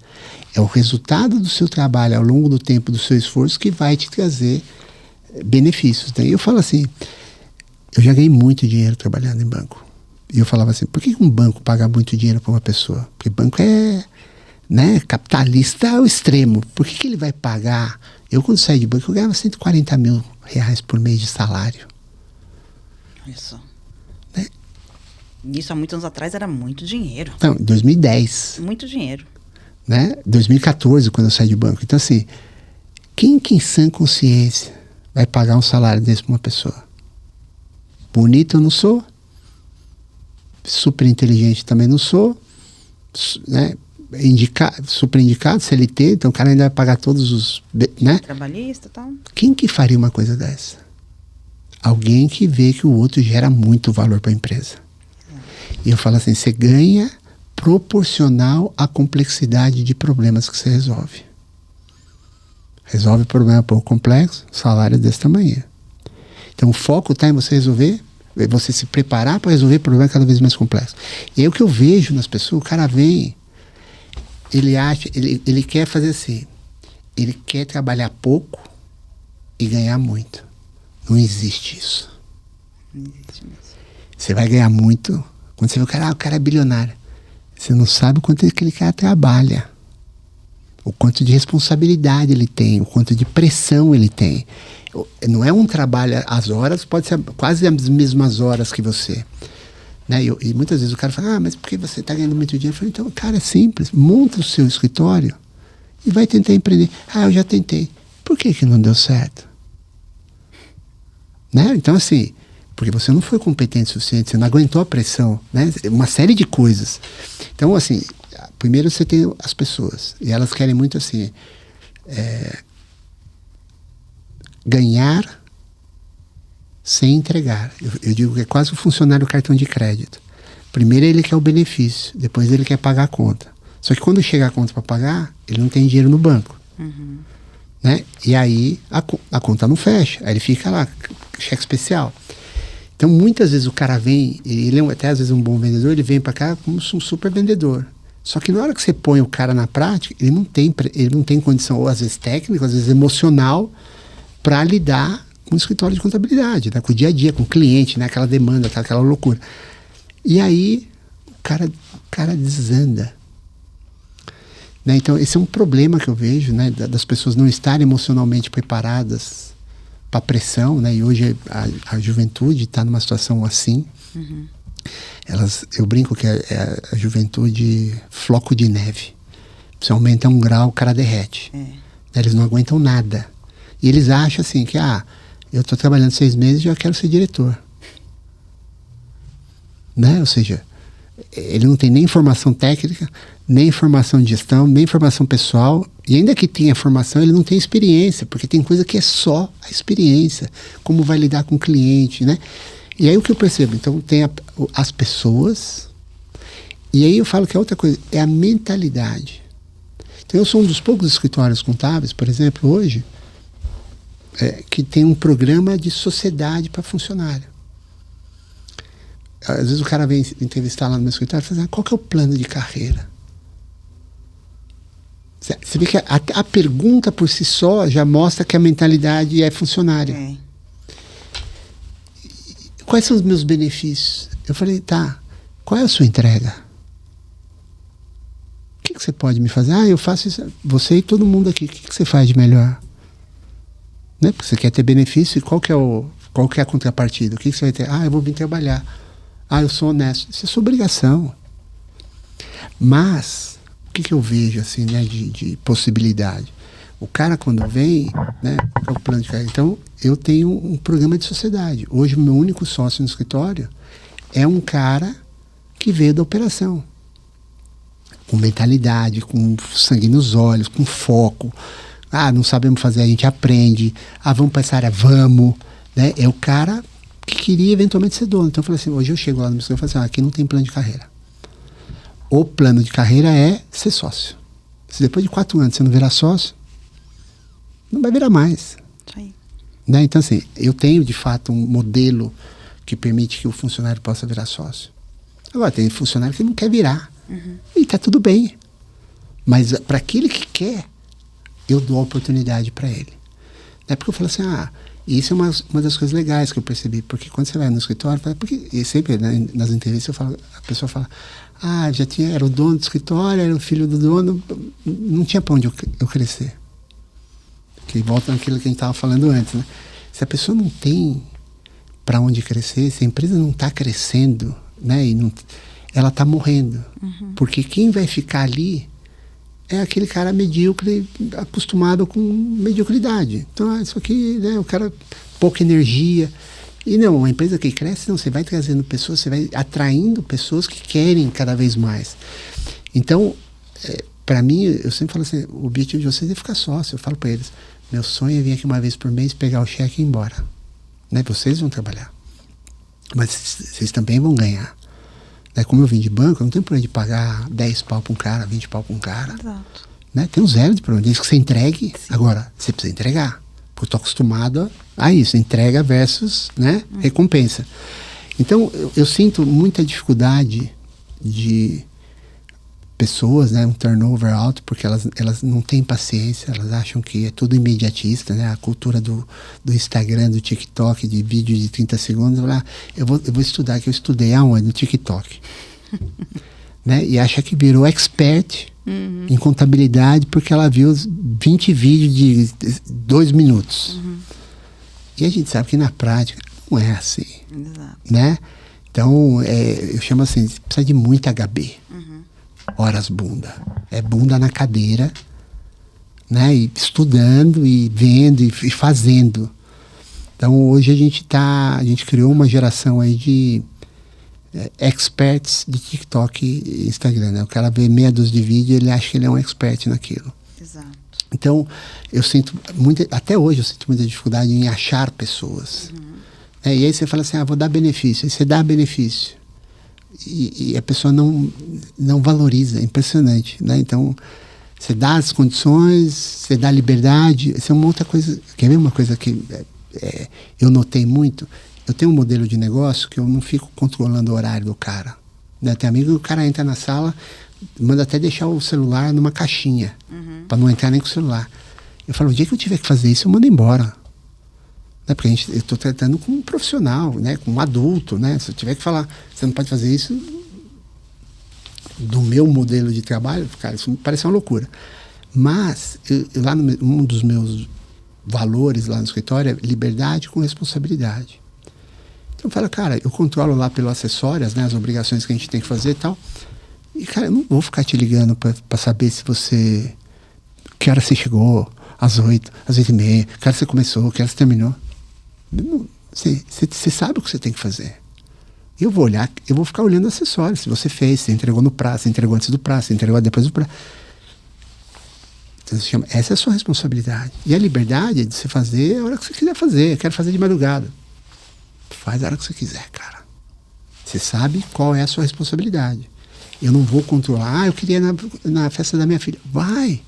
É o resultado do seu trabalho ao longo do tempo, do seu esforço, que vai te trazer benefícios. Então, eu falo assim, eu já ganhei muito dinheiro trabalhando em banco. E eu falava assim, por que um banco paga muito dinheiro para uma pessoa? Porque banco é, né, capitalista ao extremo. Por que ele vai pagar? Eu, quando saí de banco, eu ganhava 140 mil reais por mês de salário. Isso. Né? Isso há muitos anos atrás era muito dinheiro. Não, em 2010. Muito dinheiro. Né? 2014, quando eu saí de banco. Então, assim, quem que em sã consciência vai pagar um salário desse para uma pessoa? Bonito eu não sou. Super inteligente também não sou. Né? Super indicado, CLT, então o cara ainda vai pagar todos os... Né? Trabalhista e tal. Quem que faria uma coisa dessa? Alguém que vê que o outro gera muito valor para a empresa. E eu falo assim, você ganha proporcional à complexidade de problemas que você resolve. Resolve problema pouco complexo, salário desse tamanho. Então o foco está em você resolver, você se preparar para resolver problemas cada vez mais complexos. E aí o que eu vejo nas pessoas, o cara vem, ele quer fazer assim, ele quer trabalhar pouco e ganhar muito. Não existe isso. Não existe mesmo. Você vai ganhar muito quando você vê o cara é bilionário. Você não sabe o quanto aquele cara trabalha, o quanto de responsabilidade ele tem, o quanto de pressão ele tem. Não é um trabalho, as horas pode ser quase as mesmas horas que você. Né? E muitas vezes o cara fala, mas por que você está ganhando muito dinheiro? Eu falo, então, cara, é simples, monta o seu escritório e vai tentar empreender. Eu já tentei. Por que não deu certo? Né? Então, assim, porque você não foi competente o suficiente, você não aguentou a pressão, né? Uma série de coisas. Então, assim, primeiro você tem as pessoas, e elas querem muito, assim, ganhar sem entregar. Eu digo que é quase o funcionário do cartão de crédito. Primeiro ele quer o benefício, depois ele quer pagar a conta. Só que quando chega a conta para pagar, ele não tem dinheiro no banco. Né? E aí a conta não fecha. Aí ele fica lá, cheque especial. Então muitas vezes o cara vem, ele é até às vezes um bom vendedor, ele vem para cá como um super vendedor. Só que na hora que você põe o cara na prática, ele não tem condição, ou às vezes técnica, às vezes emocional, para lidar com o escritório de contabilidade, né? Com o dia a dia, com o cliente, né? Aquela demanda, aquela loucura. E aí o cara desanda. Né? Então esse é um problema que eu vejo, né? Das pessoas não estarem emocionalmente preparadas para a pressão, né? E hoje a juventude está numa situação assim. Eu brinco que é a juventude floco de neve. Você aumenta 1 grau, o cara derrete. Eles não aguentam nada. E eles acham assim que, eu estou trabalhando 6 meses e já quero ser diretor. Né? Ou seja, ele não tem nem formação técnica, nem formação de gestão, nem formação pessoal. E ainda que tenha formação, ele não tem experiência, porque tem coisa que é só a experiência. Como vai lidar com o cliente, né? E aí o que eu percebo? Então tem as pessoas, e aí eu falo que a outra coisa é a mentalidade. Então eu sou um dos poucos escritórios contábeis, por exemplo, hoje, que tem um programa de sociedade para funcionário. Às vezes o cara vem entrevistar lá no meu escritório e fala, qual que é o plano de carreira? Você vê que a pergunta por si só já mostra que a mentalidade é funcionária. Quais são os meus benefícios? Eu falei, qual é a sua entrega? O que você pode me fazer? Eu faço isso. Você e todo mundo aqui, o que você faz de melhor? Né? Porque você quer ter benefício, e qual que é a contrapartida? O que você vai ter? Eu vou vir trabalhar. Eu sou honesto. Isso é sua obrigação. Mas, o que eu vejo assim, né, de possibilidade? O cara, quando vem, né, é o plano de carreira. Então, eu tenho um programa de sociedade. Hoje, o meu único sócio no escritório é um cara que veio da operação. Com mentalidade, com sangue nos olhos, com foco. Não sabemos fazer, a gente aprende. Vamos para essa área, vamos. Né? É o cara que queria eventualmente ser dono. Então, eu falei assim, hoje eu chego lá no meu escritório e falo assim, aqui não tem plano de carreira. O plano de carreira é ser sócio. Se depois de 4 anos você não virar sócio, não vai virar mais. Sim. Né? Então, assim, eu tenho, de fato, um modelo que permite que o funcionário possa virar sócio. Agora, tem funcionário que não quer virar. E está tudo bem. Mas, para aquele que quer, eu dou a oportunidade para ele. Né? Porque eu falo assim, isso é uma das coisas legais que eu percebi. Porque quando você vai no escritório, e sempre, né, nas entrevistas, a pessoa fala, era o dono do escritório, era o filho do dono, não tinha para onde eu crescer. Que volta naquilo que a gente estava falando antes, né? Se a pessoa não tem para onde crescer, se a empresa não está crescendo, né, ela está morrendo. Porque quem vai ficar ali é aquele cara medíocre, acostumado com mediocridade. Então, isso aqui, né, o cara, pouca energia. E não, uma empresa que cresce, não, você vai trazendo pessoas, você vai atraindo pessoas que querem cada vez mais. Então, para mim, eu sempre falo assim, o objetivo de vocês é ficar sócio. Eu falo para eles, meu sonho é vir aqui uma vez por mês, pegar o cheque e ir embora. Né? Vocês vão trabalhar. Mas vocês também vão ganhar. Né? Como eu vim de banco, eu não tenho problema de pagar 10 pau para um cara, 20 pau para um cara. Exato. Né? Tem um zero de problema. Diz que você entregue. Sim. Agora, você precisa entregar. Porque eu estou acostumado a isso. Entrega versus, né, recompensa. Então, eu sinto muita dificuldade de pessoas, né, um turnover alto, porque elas não têm paciência, elas acham que é tudo imediatista, né, a cultura do Instagram, do TikTok, de vídeo de 30 segundos, eu vou estudar, que eu estudei aonde? No TikTok. Né, e acha que virou expert em contabilidade porque ela viu 20 vídeos de 2 minutos. E a gente sabe que na prática não é assim. Exato. Né? Então, eu chamo assim, precisa de muita HB. Horas bunda. É bunda na cadeira, né? E estudando, e vendo, e fazendo. Então, hoje a gente criou uma geração aí de experts de TikTok e Instagram. Né? O cara vê meia dúzia de vídeo, ele acha que ele é um expert naquilo. Exato. Então, eu sinto até hoje eu sinto muita dificuldade em achar pessoas. E aí você fala assim, vou dar benefício. Aí você dá benefício. E a pessoa não valoriza, é impressionante, né? Então, você dá as condições, você dá liberdade. Isso é uma outra coisa. Quer ver uma coisa que eu notei muito? Eu tenho um modelo de negócio que eu não fico controlando o horário do cara. Né? Tem amigo que o cara entra na sala, manda até deixar o celular numa caixinha, para não entrar nem com o celular. Eu falo, o dia que eu tiver que fazer isso, eu mando embora. Né? Porque eu estou tratando com um profissional, né? Com um adulto. Né? Se eu tiver que falar, você não pode fazer isso do meu modelo de trabalho, cara, isso me parece uma loucura. Mas, lá um dos meus valores lá no escritório é liberdade com responsabilidade. Então, fala, cara, eu controlo lá pelas acessórias, né? As obrigações que a gente tem que fazer e tal. E, cara, eu não vou ficar te ligando para saber se você... Que hora você chegou? Às 8, às 8h30. Que hora você começou? Que hora você terminou? Você sabe o que você tem que fazer. Eu vou olhar, eu vou ficar olhando acessórios. Se você fez, se entregou no prazo, se entregou antes do prazo, se entregou depois do prazo. Então, essa é a sua responsabilidade. E a liberdade é de você fazer a hora que você quiser fazer. Eu quero fazer de madrugada. Faz a hora que você quiser, cara. Você sabe qual é a sua responsabilidade. Eu não vou controlar. Eu queria ir na festa da minha filha. Vai!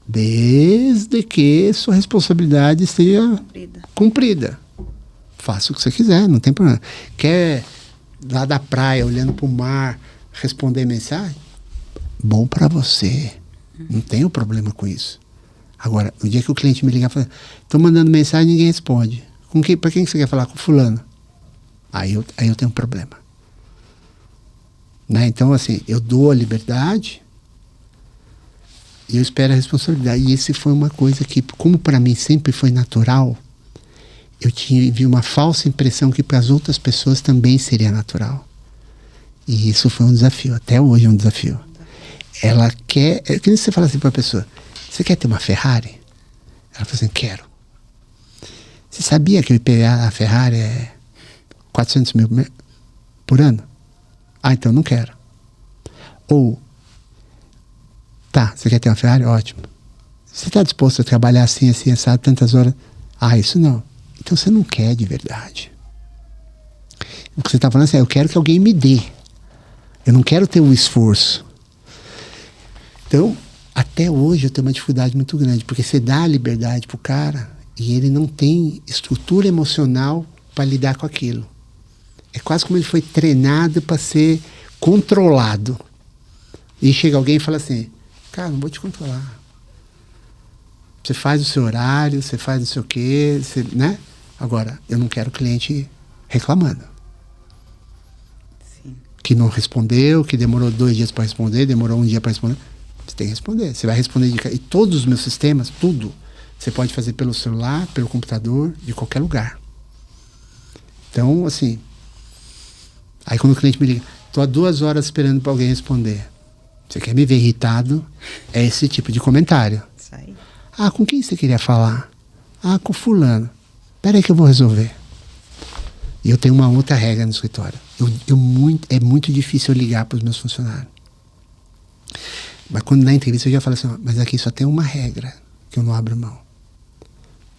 Desde que sua responsabilidade seja cumprida. Faça o que você quiser, não tem problema. Quer lá da praia, olhando para o mar, responder mensagem? Bom para você. Não tenho problema com isso. Agora, o dia que o cliente me ligar e falar, estou mandando mensagem e ninguém responde. Para quem você quer falar? Com fulano. Aí eu tenho um problema. Né? Então, assim, eu dou a liberdade e eu espero a responsabilidade. E isso foi uma coisa que, como para mim sempre foi natural, eu tive uma falsa impressão que para as outras pessoas também seria natural. E isso foi um desafio. Até hoje é um desafio. Ela quer... É que nem você fala assim para a pessoa, você quer ter uma Ferrari? Ela fala assim, quero. Você sabia que o IPVA da Ferrari é 400 mil por ano? Então não quero. Ou, tá, você quer ter uma Ferrari? Ótimo. Você está disposto a trabalhar assim, assado, tantas horas? Isso não. Então você não quer de verdade. O que você está falando é assim, eu quero que alguém me dê. Eu não quero ter um esforço. Então, até hoje eu tenho uma dificuldade muito grande, porque você dá a liberdade pro cara e ele não tem estrutura emocional para lidar com aquilo. É quase como ele foi treinado para ser controlado. E chega alguém e fala assim, cara, não vou te controlar. Você faz o seu horário, você faz não sei o quê, né? Agora, eu não quero cliente reclamando. Sim. Que não respondeu, que demorou 2 dias para responder, demorou 1 dia para responder. Você tem que responder. Você vai responder e todos os meus sistemas, tudo, você pode fazer pelo celular, pelo computador, de qualquer lugar. Então, assim, aí quando o cliente me liga, estou há 2 horas esperando para alguém responder. Você quer me ver irritado? É esse tipo de comentário. Isso aí. Com quem você queria falar? Com fulano. Espera aí que eu vou resolver. E eu tenho uma outra regra no escritório. É muito difícil eu ligar para os meus funcionários. Mas quando na entrevista eu já falo assim, mas aqui só tem uma regra que eu não abro mão.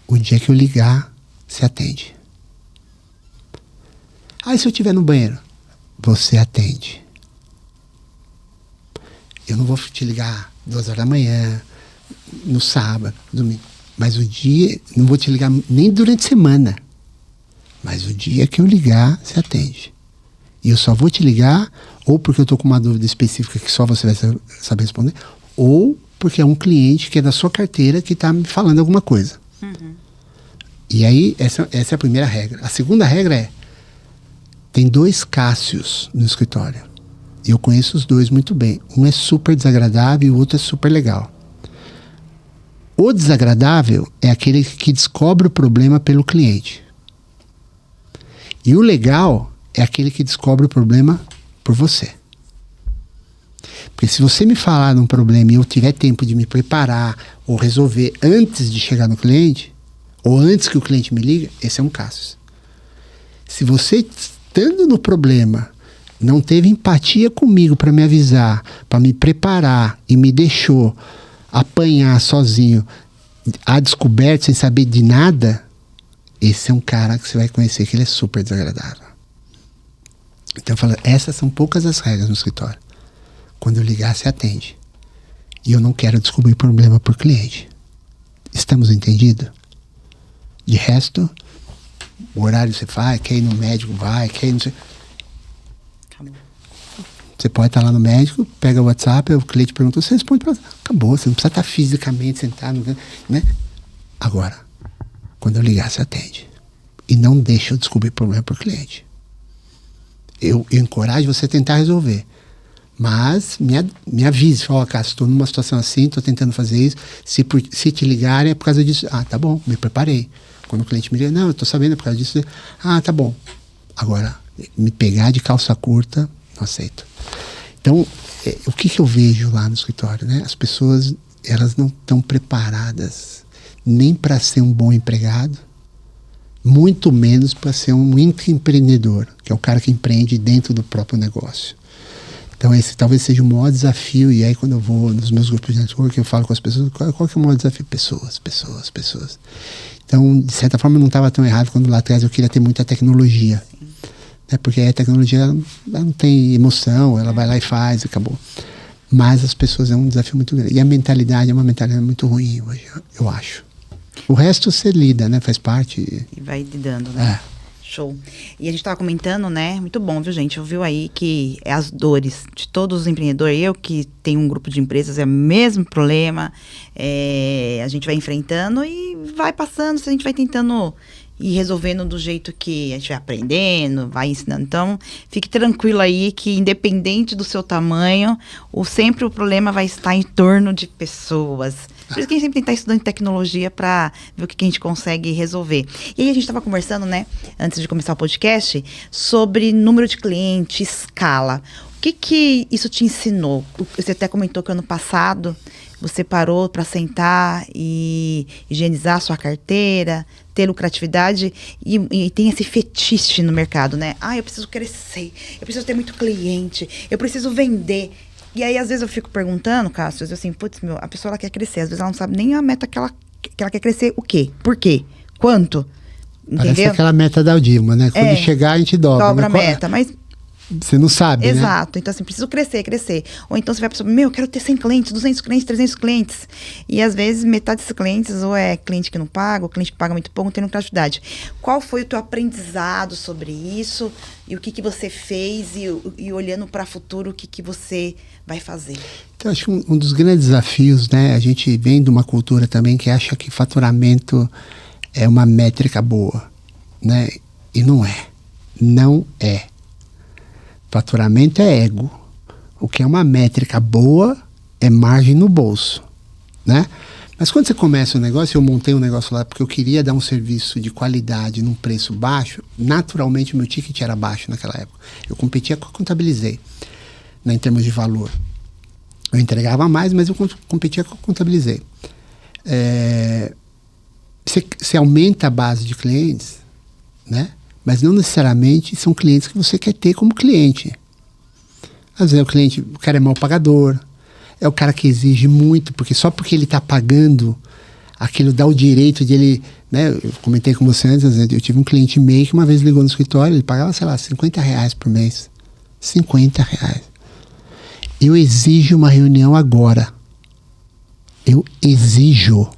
O dia que eu ligar, você atende. E se eu estiver no banheiro? Você atende. Eu não vou te ligar 2 horas da manhã, no sábado, domingo. Mas o dia, não vou te ligar nem durante a semana. Mas o dia que eu ligar, você atende. E eu só vou te ligar, ou porque eu estou com uma dúvida específica que só você vai saber responder, ou porque é um cliente que é da sua carteira que está me falando alguma coisa. Uhum. E aí, essa é a primeira regra. A segunda regra é, tem 2 Cássios no escritório. E eu conheço os 2 muito bem. Um é super desagradável e o outro é super legal. O desagradável é aquele que descobre o problema pelo cliente. E o legal é aquele que descobre o problema por você. Porque se você me falar de um problema e eu tiver tempo de me preparar ou resolver antes de chegar no cliente, ou antes que o cliente me liga, esse é um caso. Se você, estando no problema, não teve empatia comigo para me avisar, para me preparar e me deixou apanhar sozinho, a descoberto, sem saber de nada, esse é um cara que você vai conhecer que ele é super desagradável. Então eu falo, essas são poucas as regras no escritório. Quando eu ligar, você atende. E eu não quero descobrir problema por cliente. Estamos entendidos? De resto, o horário você faz, quer ir no médico, vai, quer ir no... Acabou. Você pode estar lá no médico, pega o WhatsApp, o cliente pergunta, você responde para... Acabou, você não precisa estar fisicamente sentado, né? Agora, quando eu ligar, você atende. E não deixa eu descobrir problema por cliente. Eu encorajo você a tentar resolver. Mas me avise, fala, Cássio, estou numa situação assim, estou tentando fazer isso. Se te ligarem é por causa disso. Ah, tá bom, me preparei. Quando o cliente me liga, não, eu estou sabendo é por causa disso. Ah, tá bom. Agora, me pegar de calça curta, não aceito. Então, o que eu vejo lá no escritório, né? As pessoas, elas não estão preparadas nem para ser um bom empregado, muito menos para ser um intraempreendedor, que é o cara que empreende dentro do próprio negócio. Então esse talvez seja o maior desafio, e aí quando eu vou nos meus grupos de network, eu falo com as pessoas, qual que é o maior desafio? Pessoas. Então, de certa forma, não estava tão errado quando lá atrás eu queria ter muita tecnologia. Né? Porque aí a tecnologia ela não tem emoção, ela vai lá e faz e acabou. Mas as pessoas é um desafio muito grande. E a mentalidade é uma mentalidade muito ruim hoje, eu acho. O resto você lida, né? Faz parte. E vai lidando, né? Show. E a gente estava comentando, né? Muito bom, viu, gente? Ouviu aí que é as dores de todos os empreendedores. Eu que tenho um grupo de empresas, é o mesmo problema. A gente vai enfrentando e vai passando, a gente vai tentando ir resolvendo do jeito que a gente vai aprendendo, vai ensinando. Então, fique tranquilo aí que independente do seu tamanho, sempre o problema vai estar em torno de pessoas. Por isso que a gente sempre tem que estar estudando tecnologia para ver o que a gente consegue resolver. E aí a gente estava conversando, né, antes de começar o podcast, sobre número de cliente, escala. O que isso te ensinou? Você até comentou que ano passado você parou para sentar e higienizar a sua carteira, ter lucratividade e tem esse fetiche no mercado, né? Eu preciso crescer, eu preciso ter muito cliente, eu preciso vender. E aí, às vezes, eu fico perguntando, Cássio, assim, putz, a pessoa ela quer crescer. Às vezes ela não sabe nem a meta que ela quer crescer. O quê? Por quê? Quanto? Entendeu? Parece aquela meta da Aldilma, né? Quando chegar, a gente dobra. Dobra a meta, mas... Você não sabe, Exato. Né? Então, assim, preciso crescer. Ou então você vai para eu quero ter 100 clientes, 200 clientes, 300 clientes. E, às vezes, metade desses clientes ou é cliente que não paga, ou cliente que paga muito pouco, não tem lucratividade. Qual foi o teu aprendizado sobre isso? E o que você fez? E olhando para o futuro, o que você vai fazer? Então, acho que um dos grandes desafios, né? A gente vem de uma cultura também que acha que faturamento é uma métrica boa, né? E não é. Não é. Faturamento é ego. O que é uma métrica boa é margem no bolso, né? Mas quando você começa um negócio, eu montei um negócio lá porque eu queria dar um serviço de qualidade num preço baixo, naturalmente o meu ticket era baixo naquela época. Eu competia com a Contabilizei, né, em termos de valor. Eu entregava mais, mas eu competia com a Contabilizei. Você aumenta a base de clientes, né? Mas não necessariamente são clientes que você quer ter como cliente. Às vezes o cara é mal pagador, é o cara que exige muito, porque só porque ele está pagando, aquilo dá o direito de ele... Né? Eu comentei com você antes, eu tive um cliente MEI que uma vez ligou no escritório, ele pagava, sei lá, R$50 por mês. R$50. Eu exijo uma reunião agora. Eu exijo.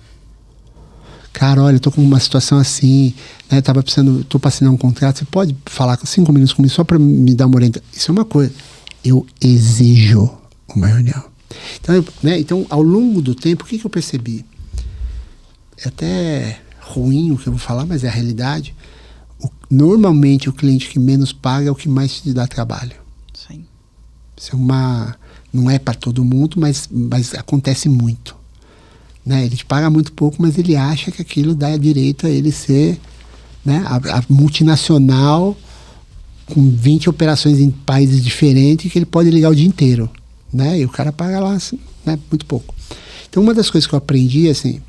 Cara, olha, eu tô com uma situação assim, né? Tô para assinar um contrato, você pode falar com 5 minutos comigo só para me dar uma orientação? Isso é uma coisa. Eu exijo uma reunião. Então, ao longo do tempo, o que eu percebi? É até ruim o que eu vou falar, mas é a realidade. Normalmente, o cliente que menos paga é o que mais te dá trabalho. Sim. Isso não é para todo mundo, mas acontece muito. Né? Ele te paga muito pouco, mas ele acha que aquilo dá direito a ele ser, né, a multinacional com 20 operações em países diferentes que ele pode ligar o dia inteiro. Né? E o cara paga lá, assim, né, muito pouco. Então, uma das coisas que eu aprendi assim,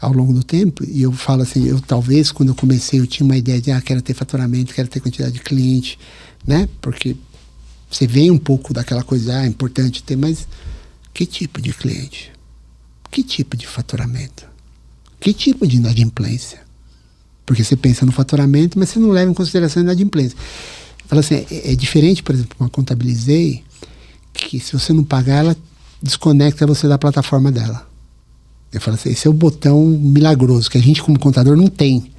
ao longo do tempo, e eu falo assim, talvez quando eu comecei eu tinha uma ideia de quero ter faturamento, quero ter quantidade de cliente, né? Porque você vê um pouco daquela coisa, é importante ter, mas que tipo de cliente? Que tipo de faturamento? Que tipo de inadimplência? Porque você pensa no faturamento, mas você não leva em consideração a inadimplência. Fala assim, é diferente, por exemplo, uma Contabilizei, que se você não pagar, ela desconecta você da plataforma dela. Eu falo assim, esse é o botão milagroso, que a gente como contador não tem.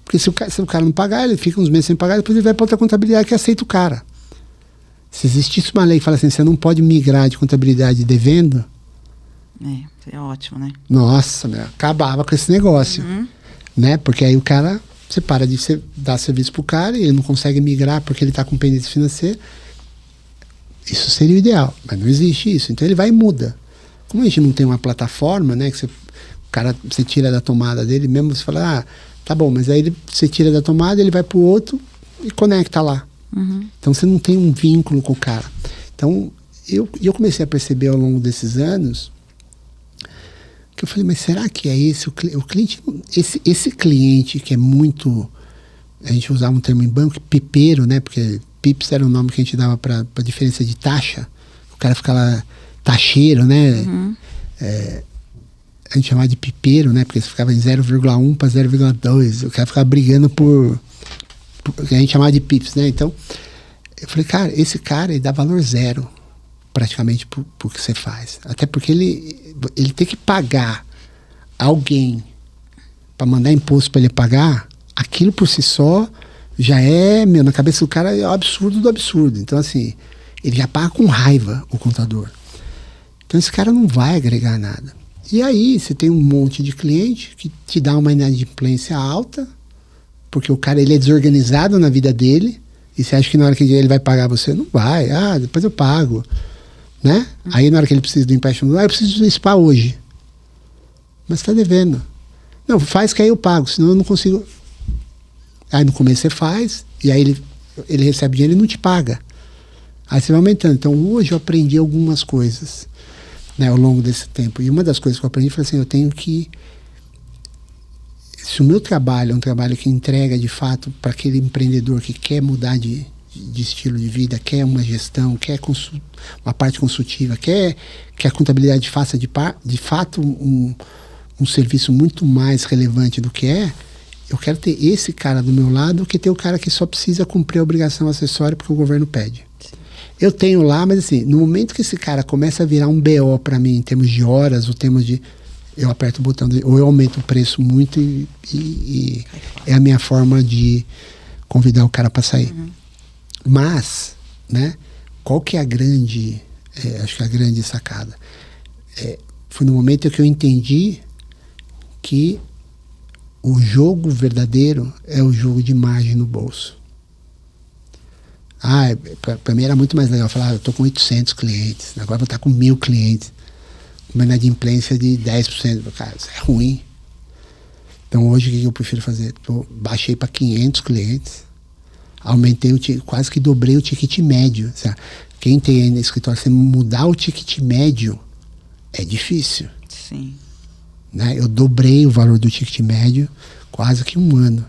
Porque se o cara não pagar, ele fica uns meses sem pagar, depois ele vai para outra contabilidade que aceita o cara. Se existisse uma lei que fala assim, você não pode migrar de contabilidade devendo... Seria ótimo, né? Nossa, acabava com esse negócio. Né? Porque aí o cara, você para de dar serviço pro cara e ele não consegue migrar porque ele está com pendência financeira. Isso seria o ideal, mas não existe isso. Então ele vai e muda. Como a gente não tem uma plataforma, né? Que você tira da tomada dele mesmo, você fala, tá bom, mas aí você tira da tomada, ele vai pro outro e conecta lá. Então você não tem um vínculo com o cara. Então eu comecei a perceber ao longo desses anos que eu falei, mas será que é esse o cliente? Esse cliente que é muito, a gente usava um termo em banco, pipeiro, né? Porque pips era o nome que a gente dava para diferença de taxa. O cara fica lá, taxeiro, né? A gente chamava de pipeiro, né? Porque você ficava em 0,1 para 0,2. O cara ficava brigando por a gente chamava de pips, né? Então, eu falei, cara, esse cara, ele dá valor zero praticamente por que você faz. Até porque ele tem que pagar alguém para mandar imposto para ele pagar, aquilo por si só já é, na cabeça do cara é o absurdo do absurdo. Então, assim, ele já paga com raiva o contador. Então, esse cara não vai agregar nada. E aí, você tem um monte de cliente que te dá uma inadimplência alta, porque o cara, ele é desorganizado na vida dele, e você acha que na hora que ele vai pagar você, não vai. Depois eu pago. Né? Aí na hora que ele precisa do empréstimo, eu preciso do SPA hoje. Mas está devendo. Não, faz que aí eu pago, senão eu não consigo. Aí no começo você faz, e aí ele recebe dinheiro e não te paga. Aí você vai aumentando. Então hoje eu aprendi algumas coisas, né, ao longo desse tempo. E uma das coisas que eu aprendi foi assim, eu tenho que... Se o meu trabalho é um trabalho que entrega de fato para aquele empreendedor que quer mudar de estilo de vida, quer uma gestão, quer uma parte consultiva, quer que a contabilidade faça de fato um serviço muito mais relevante do que eu quero ter esse cara do meu lado que ter o cara que só precisa cumprir a obrigação acessória porque o governo pede. Eu tenho lá, mas assim, no momento que esse cara começa a virar um BO para mim em termos de horas, ou termos de... Eu aperto o botão, ou eu aumento o preço muito e é a minha forma de convidar o cara para sair. Mas, né, qual que é a grande, acho que a grande sacada? Foi no momento que eu entendi que o jogo verdadeiro é o jogo de margem no bolso. Para mim era muito mais legal falar, eu estou com 800 clientes, agora vou estar com 1.000 clientes, uma inadimplência de 10%. Cara, isso é ruim. Então hoje o que eu prefiro fazer? Baixei para 500 clientes, aumentei quase que dobrei o ticket médio. Quem tem aí no escritório, você mudar o ticket médio é difícil. Sim. Né? Eu dobrei o valor do ticket médio quase que um ano.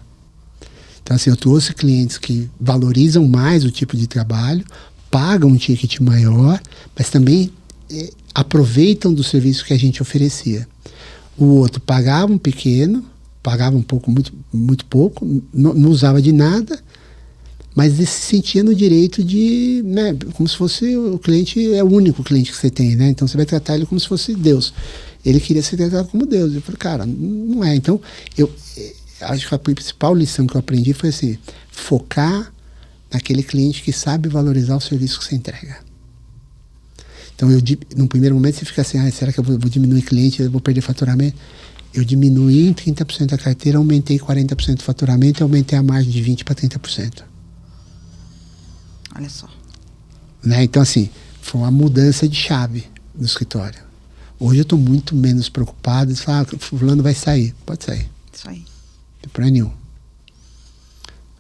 Então, assim, eu trouxe clientes que valorizam mais o tipo de trabalho, pagam um ticket maior, mas também aproveitam do serviço que a gente oferecia. O outro pagava um pequeno, pagava um pouco, muito pouco, não usava de nada, mas ele se sentia no direito de, né, como se fosse o cliente, é o único cliente que você tem, né? Então você vai tratar ele como se fosse Deus. Ele queria ser tratado como Deus. Eu falei, cara, não é. Então, eu acho que a principal lição que eu aprendi foi assim, focar naquele cliente que sabe valorizar o serviço que você entrega. Então, no primeiro momento você fica assim, será que eu vou diminuir cliente, eu vou perder faturamento? Eu diminuí em 30% a carteira, aumentei 40% do faturamento e aumentei a margem de 20% para 30%. Olha só. Né? Então, assim, foi uma mudança de chave no escritório. Hoje eu estou muito menos preocupado. De falar, fulano vai sair. Pode sair. Isso aí. Não tem problema nenhum.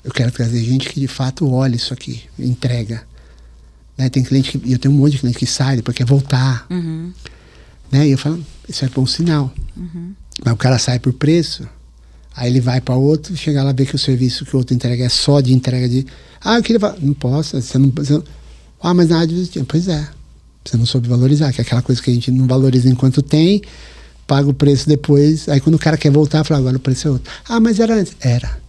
Eu quero trazer gente que de fato olha isso aqui, entrega. Né? Tem cliente que... Eu tenho um monte de cliente que sai, depois quer voltar. Né? E eu falo, isso é bom sinal. Mas o cara sai por preço, aí ele vai para outro, chega lá, vê que o serviço que o outro entrega é só de entrega de... eu queria... Não posso, você não... mas na área de... Pois é. Você não soube valorizar, que é aquela coisa que a gente não valoriza enquanto tem, paga o preço depois. Aí quando o cara quer voltar, fala, agora o preço é outro. Ah, mas era antes. Era.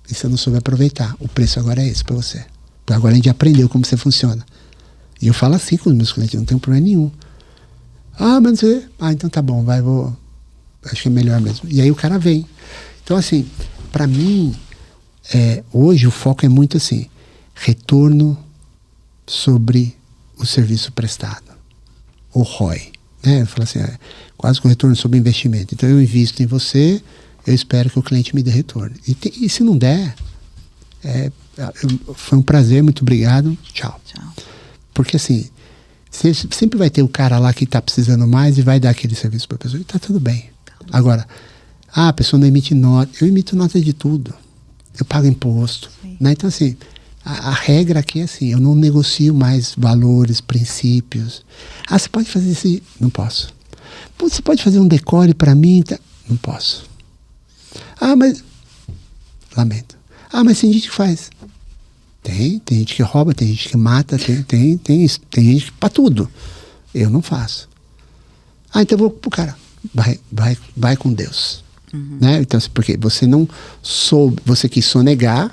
E você não soube aproveitar. O preço agora é esse para você. Agora a gente aprendeu como você funciona. E eu falo assim com os meus clientes, não tem problema nenhum. Ah, mas você... Ah, então tá bom, vai, vou... Acho que é melhor mesmo. E aí o cara vem. Então, assim, para mim, hoje o foco é muito assim, retorno sobre o serviço prestado. O ROI. Né? Eu falo assim, quase que um retorno sobre investimento. Então eu invisto em você, eu espero que o cliente me dê retorno. E se não der, foi um prazer, muito obrigado, tchau. Porque assim, sempre vai ter o cara lá que está precisando mais e vai dar aquele serviço para a pessoa e está tudo bem. Agora, a pessoa não emite nota, eu emito nota de tudo, eu pago imposto, né? Então assim, a regra aqui é assim, eu não negocio mais valores, princípios. Ah, você pode fazer isso? Não posso. Pô, você pode fazer um decore para mim? Tá? Não posso. Ah, mas... Lamento. Ah, mas tem gente que faz. Tem gente que rouba, tem gente que mata, tem gente para tudo. Eu não faço. Ah, então eu vou pro cara. Vai com Deus. Né? Então, porque você não soube, você quis sonegar,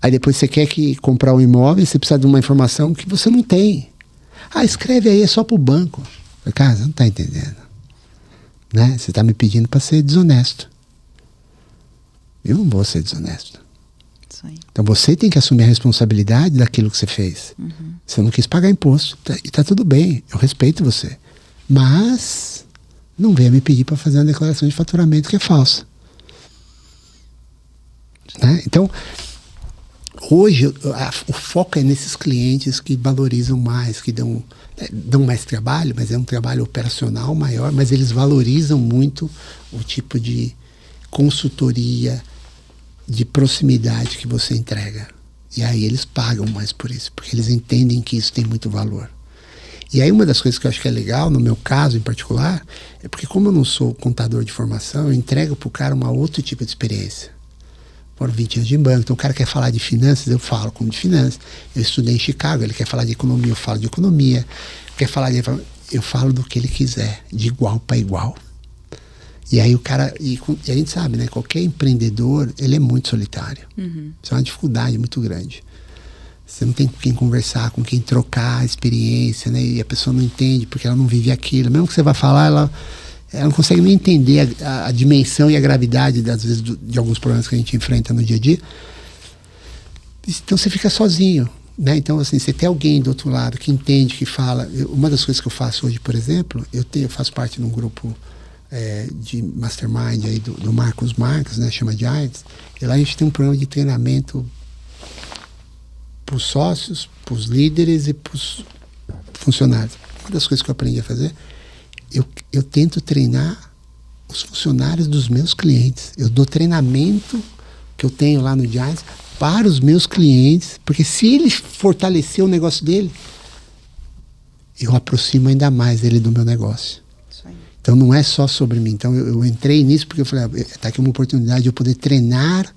aí depois você quer comprar um imóvel, você precisa de uma informação que você não tem. Ah, escreve aí, é só pro banco. Cara, você não tá entendendo. Né? Você tá me pedindo para ser desonesto. Eu não vou ser desonesto. Então você tem que assumir a responsabilidade daquilo que você fez. Você não quis pagar imposto, e tá tudo bem, eu respeito você. Mas não venha me pedir para fazer uma declaração de faturamento que é falsa. Né? Então, hoje o foco é nesses clientes que valorizam mais, que dão mais trabalho, mas é um trabalho operacional maior, mas eles valorizam muito o tipo de consultoria, de proximidade que você entrega. E aí eles pagam mais por isso, porque eles entendem que isso tem muito valor. E aí uma das coisas que eu acho que é legal, no meu caso em particular, é porque como eu não sou contador de formação, eu entrego para o cara uma outro tipo de experiência. Foram 20 anos de banco, então o cara quer falar de finanças, eu falo como de finanças. Eu estudei em Chicago, ele quer falar de economia, eu falo de economia. Quer falar eu falo do que ele quiser, de igual para igual. E aí o cara, e a gente sabe, né? Qualquer empreendedor, ele é muito solitário. Isso é uma dificuldade muito grande. Você não tem com quem conversar, com quem trocar a experiência, né? E a pessoa não entende porque ela não vive aquilo. Mesmo que você vá falar, ela não consegue nem entender a dimensão e a gravidade, às vezes, de alguns problemas que a gente enfrenta no dia a dia. Então você fica sozinho, né? Então, assim, você tem alguém do outro lado que entende, que fala. Uma das coisas que eu faço hoje, por exemplo, eu faço parte de um grupo de mastermind aí do Marcos Marques, né, chama Giants, e lá a gente tem um programa de treinamento para os sócios, para os líderes e para os funcionários. Uma das coisas que eu aprendi a fazer, eu tento treinar os funcionários dos meus clientes. Eu dou treinamento que eu tenho lá no Giants para os meus clientes, porque se ele fortalecer o negócio dele, eu aproximo ainda mais ele do meu negócio. Então não é só sobre mim. Então eu entrei nisso porque eu falei, tá aqui uma oportunidade de eu poder treinar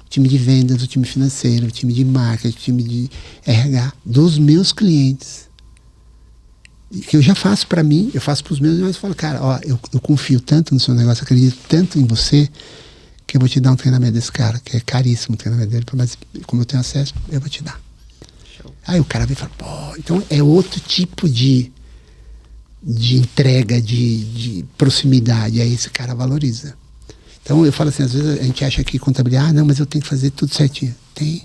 o time de vendas, o time financeiro, o time de marketing, o time de RH, dos meus clientes. Que eu já faço para mim, eu faço para os meus, mas eu falo, cara, ó, eu confio tanto no seu negócio, acredito tanto em você, que eu vou te dar um treinamento desse cara, que é caríssimo o treinamento dele, mas como eu tenho acesso, eu vou te dar. Show. Aí o cara vem e fala, pô, então é outro tipo de entrega, de proximidade, aí esse cara valoriza. Então eu falo assim, às vezes a gente acha que contabilidade, não, mas eu tenho que fazer tudo certinho. Tem.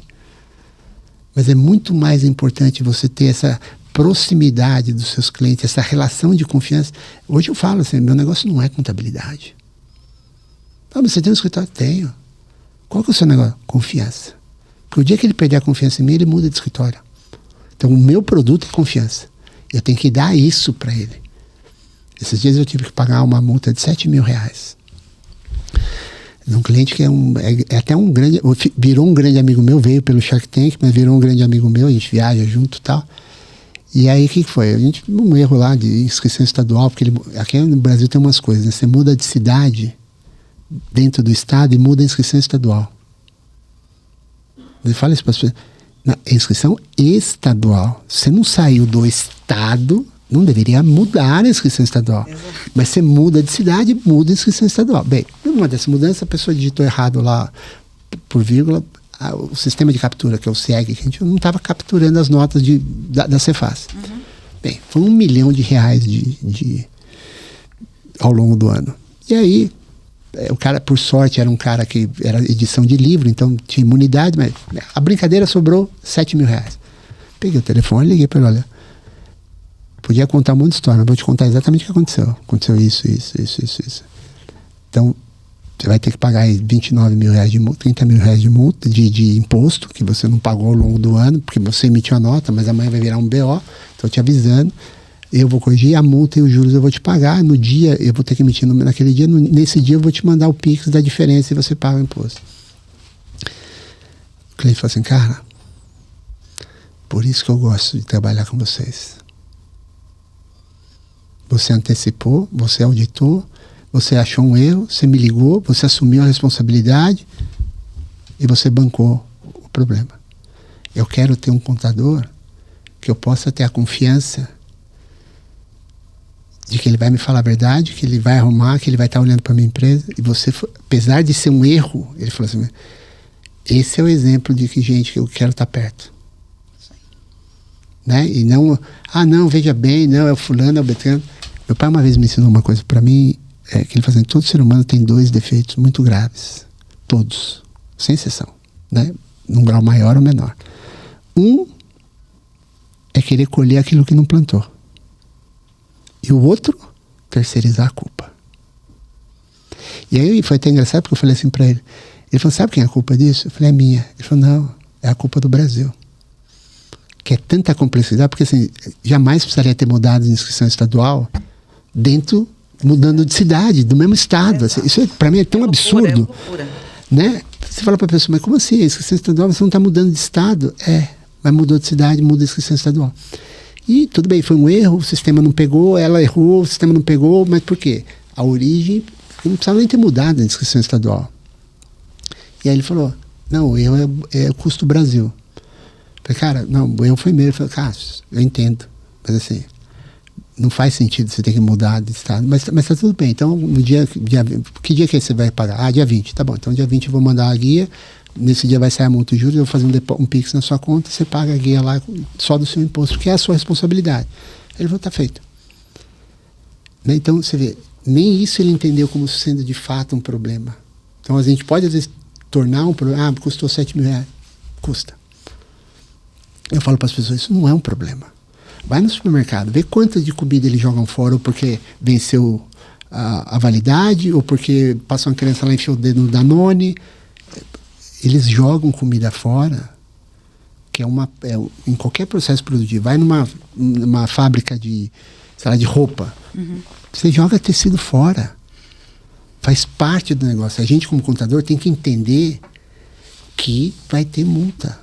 Mas é muito mais importante você ter essa proximidade dos seus clientes, essa relação de confiança. Hoje eu falo assim, meu negócio não é contabilidade. Ah, mas você tem um escritório? Tenho. Qual que é o seu negócio? Confiança. Porque o dia que ele perder a confiança em mim, ele muda de escritório. Então o meu produto é confiança. Eu tenho que dar isso para ele. Esses dias eu tive que pagar uma multa de R$7.000. Um cliente que é até um grande, virou um grande amigo meu, veio pelo Shark Tank, mas virou um grande amigo meu, a gente viaja junto e tal. E aí o que foi? A gente um erro lá de inscrição estadual, porque aqui no Brasil tem umas coisas, né? Você muda de cidade dentro do estado e muda a inscrição estadual. Ele fala isso para as pessoas. Na inscrição estadual. Você não saiu do estado Não deveria mudar a inscrição estadual. Exato. Mas você muda de cidade, muda a inscrição estadual. Bem, numa dessa mudança, a pessoa digitou errado lá por vírgula. O sistema de captura, que é o SIEG, que a gente não estava capturando as notas da Cefaz. Bem, foi R$1 milhão ao longo do ano. E aí, o cara, por sorte, era um cara que era edição de livro, então tinha imunidade, mas a brincadeira sobrou R$7 mil. Peguei o telefone, liguei para ele, olha, podia contar um monte de história, mas vou te contar exatamente o que aconteceu. Aconteceu isso. Então, você vai ter que pagar aí R$29 mil de multa, R$30 mil de multa, de imposto, que você não pagou ao longo do ano, porque você emitiu a nota, mas amanhã vai virar um BO, estou te avisando. Eu vou corrigir a multa e os juros eu vou te pagar. No dia, eu vou ter que emitir naquele dia, nesse dia eu vou te mandar o Pix da diferença e você paga o imposto. O cliente falou assim, cara, por isso que eu gosto de trabalhar com vocês. Você antecipou, você auditou, você achou um erro, você me ligou, você assumiu a responsabilidade e você bancou o problema. Eu quero ter um contador que eu possa ter a confiança de que ele vai me falar a verdade, que ele vai arrumar, que ele vai estar olhando para a minha empresa. E você, apesar de ser um erro, ele falou assim, esse é o exemplo de que, gente, que eu quero estar perto. Né? E não, não, veja bem, não, é o fulano, é o Betano. Meu pai uma vez me ensinou uma coisa para mim, que ele fazia, todo ser humano tem 2 defeitos muito graves. Todos, sem exceção. Né? Num grau maior ou menor. Um é querer colher aquilo que não plantou. E o outro, terceirizar a culpa. E aí foi até engraçado porque eu falei assim para ele. Ele falou, sabe quem é a culpa disso? Eu falei, é minha. Ele falou, não, é a culpa do Brasil. Que é tanta complexidade, porque assim, jamais precisaria ter mudado de inscrição estadual mudando de cidade, do mesmo estado. Assim, isso para mim é tão absurdo. Loucura. Né? Você fala para a pessoa, mas como assim? A inscrição estadual, você não está mudando de estado? Mas mudou de cidade, muda a inscrição estadual. E tudo bem, foi um erro, o sistema não pegou, ela errou, o sistema não pegou, mas por quê? A origem, não precisava nem ter mudado a inscrição estadual. E aí ele falou, não, o erro é o custo Brasil. Eu falei, cara, não, o erro foi meu. Ele falou, cara, eu entendo, mas assim, não faz sentido você ter que mudar de estado, mas tá tudo bem. Então, no que dia que você vai pagar? Dia 20, tá bom, então dia 20 eu vou mandar a guia, nesse dia vai sair a multa de juros, eu vou fazer um Pix na sua conta, você paga a guia lá só do seu imposto, porque é a sua responsabilidade. Ele falou, tá feito. Né? Então, você vê, nem isso ele entendeu como sendo de fato um problema. Então, a gente pode, às vezes, tornar um problema, custou R$7 mil. Custa. Eu falo para as pessoas, isso não é um problema. Vai no supermercado, vê quantas de comida eles jogam fora, ou porque venceu a validade, ou porque passou uma criança lá e enfiou o dedo no Danone. Eles jogam comida fora, que em qualquer processo produtivo. Vai numa fábrica de roupa, você joga tecido fora. Faz parte do negócio. A gente, como contador, tem que entender que vai ter multa.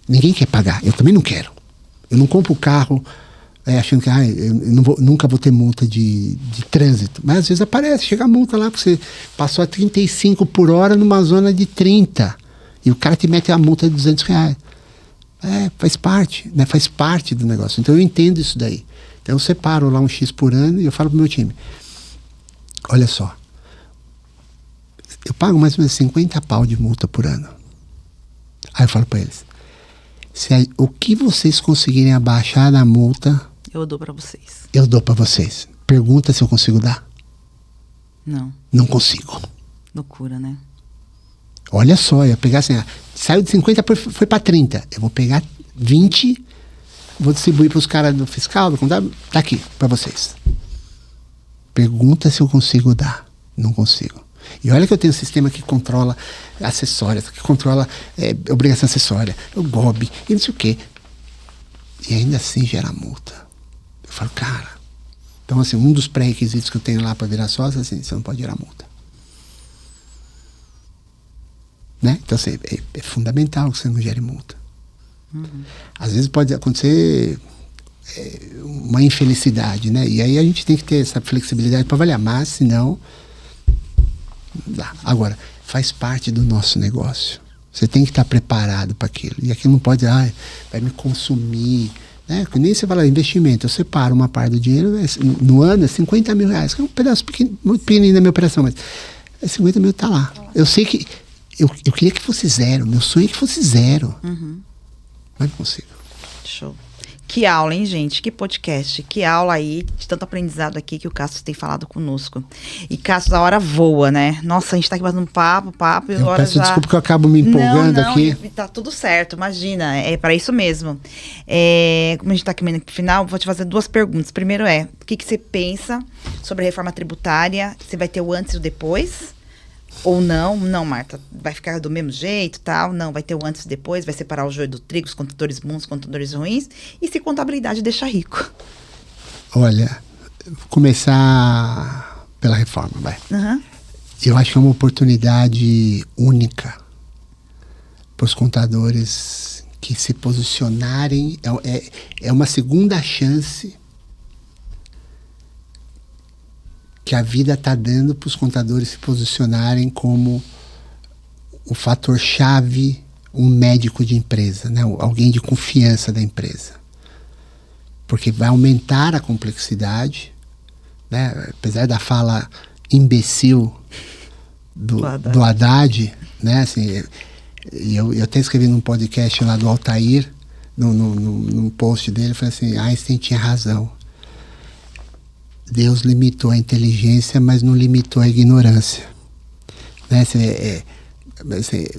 Ninguém quer pagar. Eu também não quero. Eu não compro o carro achando que eu nunca vou ter multa de trânsito. Mas às vezes aparece, chega a multa lá, porque você passou a 35 por hora numa zona de 30. E o cara te mete a multa de R$200. Faz parte, né? Faz parte do negócio. Então eu entendo isso daí. Então eu separo lá um X por ano e eu falo pro meu time, olha só, eu pago mais ou menos 50 pau de multa por ano. Aí eu falo para eles, o que vocês conseguirem abaixar da multa, eu dou para vocês. Eu dou para vocês. Pergunta se eu consigo dar. Não. Não consigo. Loucura, né? Olha só, eu ia pegar assim, saiu de 50, foi para 30. Eu vou pegar 20, vou distribuir para os caras do fiscal, do contábil, tá aqui, para vocês. Pergunta se eu consigo dar. Não consigo. E olha que eu tenho um sistema que controla acessórias, que controla obrigação acessória, o GOB, e não sei o quê. E ainda assim gera multa. Eu falo, cara, então assim, um dos pré-requisitos que eu tenho lá para virar sócio, assim, você não pode gerar multa. Né? Então assim, é fundamental que você não gere multa. Às vezes pode acontecer uma infelicidade, né? E aí a gente tem que ter essa flexibilidade para avaliar, mas senão dá. Agora, faz parte do nosso negócio. Você tem que estar preparado para aquilo. E aquilo não pode, vai me consumir, Né? Que nem você fala investimento, eu separo uma parte do dinheiro, no ano é 50 mil reais, que é um pedaço pequeno, muito pequenininho da minha operação, mas 50 mil tá lá. Eu sei que eu queria que fosse zero, meu sonho é que fosse zero. Mas não consigo. Show. Que aula, hein, gente? Que podcast. Que aula aí, de tanto aprendizado aqui que o Cássio tem falado conosco. E, Cássio, a hora voa, né? Nossa, a gente tá aqui fazendo papo, e eu agora peço já... desculpa que eu acabo me empolgando aqui. Tá tudo certo, imagina. É para isso mesmo. Como a gente tá aqui no final, vou te fazer 2 perguntas. Primeiro o que você pensa sobre a reforma tributária? Você vai ter o antes e o depois? Ou não? Não, Marta, vai ficar do mesmo jeito, tal? Não, vai ter o antes e depois, vai separar o joio do trigo, os contadores bons, os contadores ruins. E se contabilidade deixa rico? Olha, vou começar pela reforma, vai. Uhum. Eu acho que é uma oportunidade única para os contadores que se posicionarem. É uma segunda chance que a vida está dando para os contadores se posicionarem como o fator-chave, um médico de empresa, né? Alguém de confiança da empresa. Porque vai aumentar a complexidade, né? Apesar da fala imbecil do Haddad, né? Assim, eu até escrevi num podcast lá do Altair, num post dele, eu falei assim, Einstein tinha razão. Deus limitou a inteligência, mas não limitou a ignorância. Né?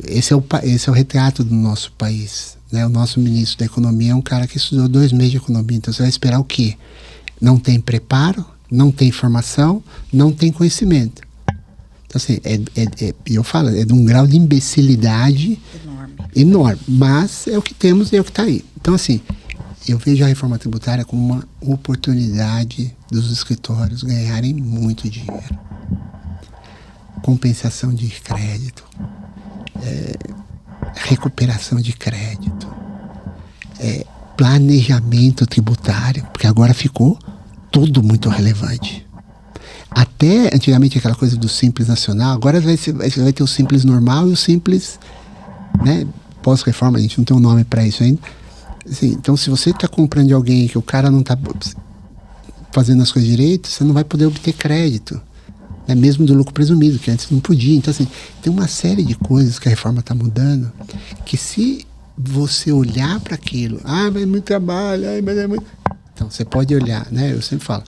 Esse é o retrato do nosso país. Né? O nosso ministro da Economia é um cara que estudou 2 meses de economia. Então você vai esperar o quê? Não tem preparo, não tem formação, não tem conhecimento. Então assim, eu falo, é de um grau de imbecilidade enorme. Mas é o que temos e é o que está aí. Então assim, eu vejo a reforma tributária como uma oportunidade dos escritórios ganharem muito dinheiro. Compensação de crédito, recuperação de crédito, planejamento tributário, porque agora ficou tudo muito relevante. Até antigamente aquela coisa do Simples Nacional, agora vai ter o Simples Normal e o Simples, né, pós-reforma, a gente não tem um nome para isso ainda. Assim, então, se você está comprando de alguém que o cara não está fazendo as coisas direito, você não vai poder obter crédito. Né? Mesmo do lucro presumido, que antes não podia. Então, assim, tem uma série de coisas que a reforma está mudando, que se você olhar para aquilo, mas é muito trabalho, mas é muito... Então, você pode olhar, né? Eu sempre falo,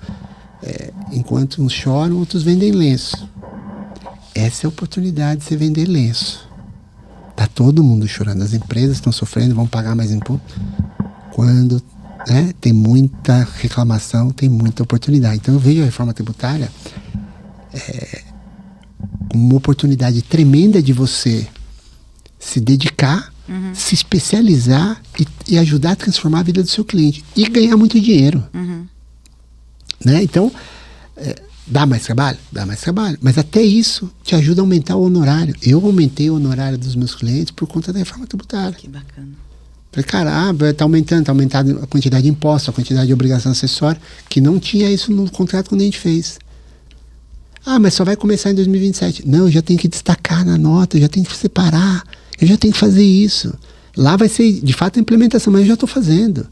enquanto uns choram, outros vendem lenço. Essa é a oportunidade de você vender lenço. Tá todo mundo chorando. As empresas estão sofrendo, vão pagar mais imposto. Quando, né, tem muita reclamação, tem muita oportunidade. Então eu vejo a reforma tributária como uma oportunidade tremenda de você se dedicar, se especializar e ajudar a transformar a vida do seu cliente. E ganhar muito dinheiro. Né? Então, dá mais trabalho? Dá mais trabalho. Mas até isso te ajuda a aumentar o honorário. Eu aumentei o honorário dos meus clientes por conta da reforma tributária. Que bacana. Falei, cara, tá aumentando a quantidade de impostos, a quantidade de obrigação acessória, que não tinha isso no contrato quando a gente fez. Mas só vai começar em 2027. Não, eu já tenho que destacar na nota, eu já tenho que separar, eu já tenho que fazer isso. Lá vai ser, de fato, a implementação, mas eu já estou fazendo.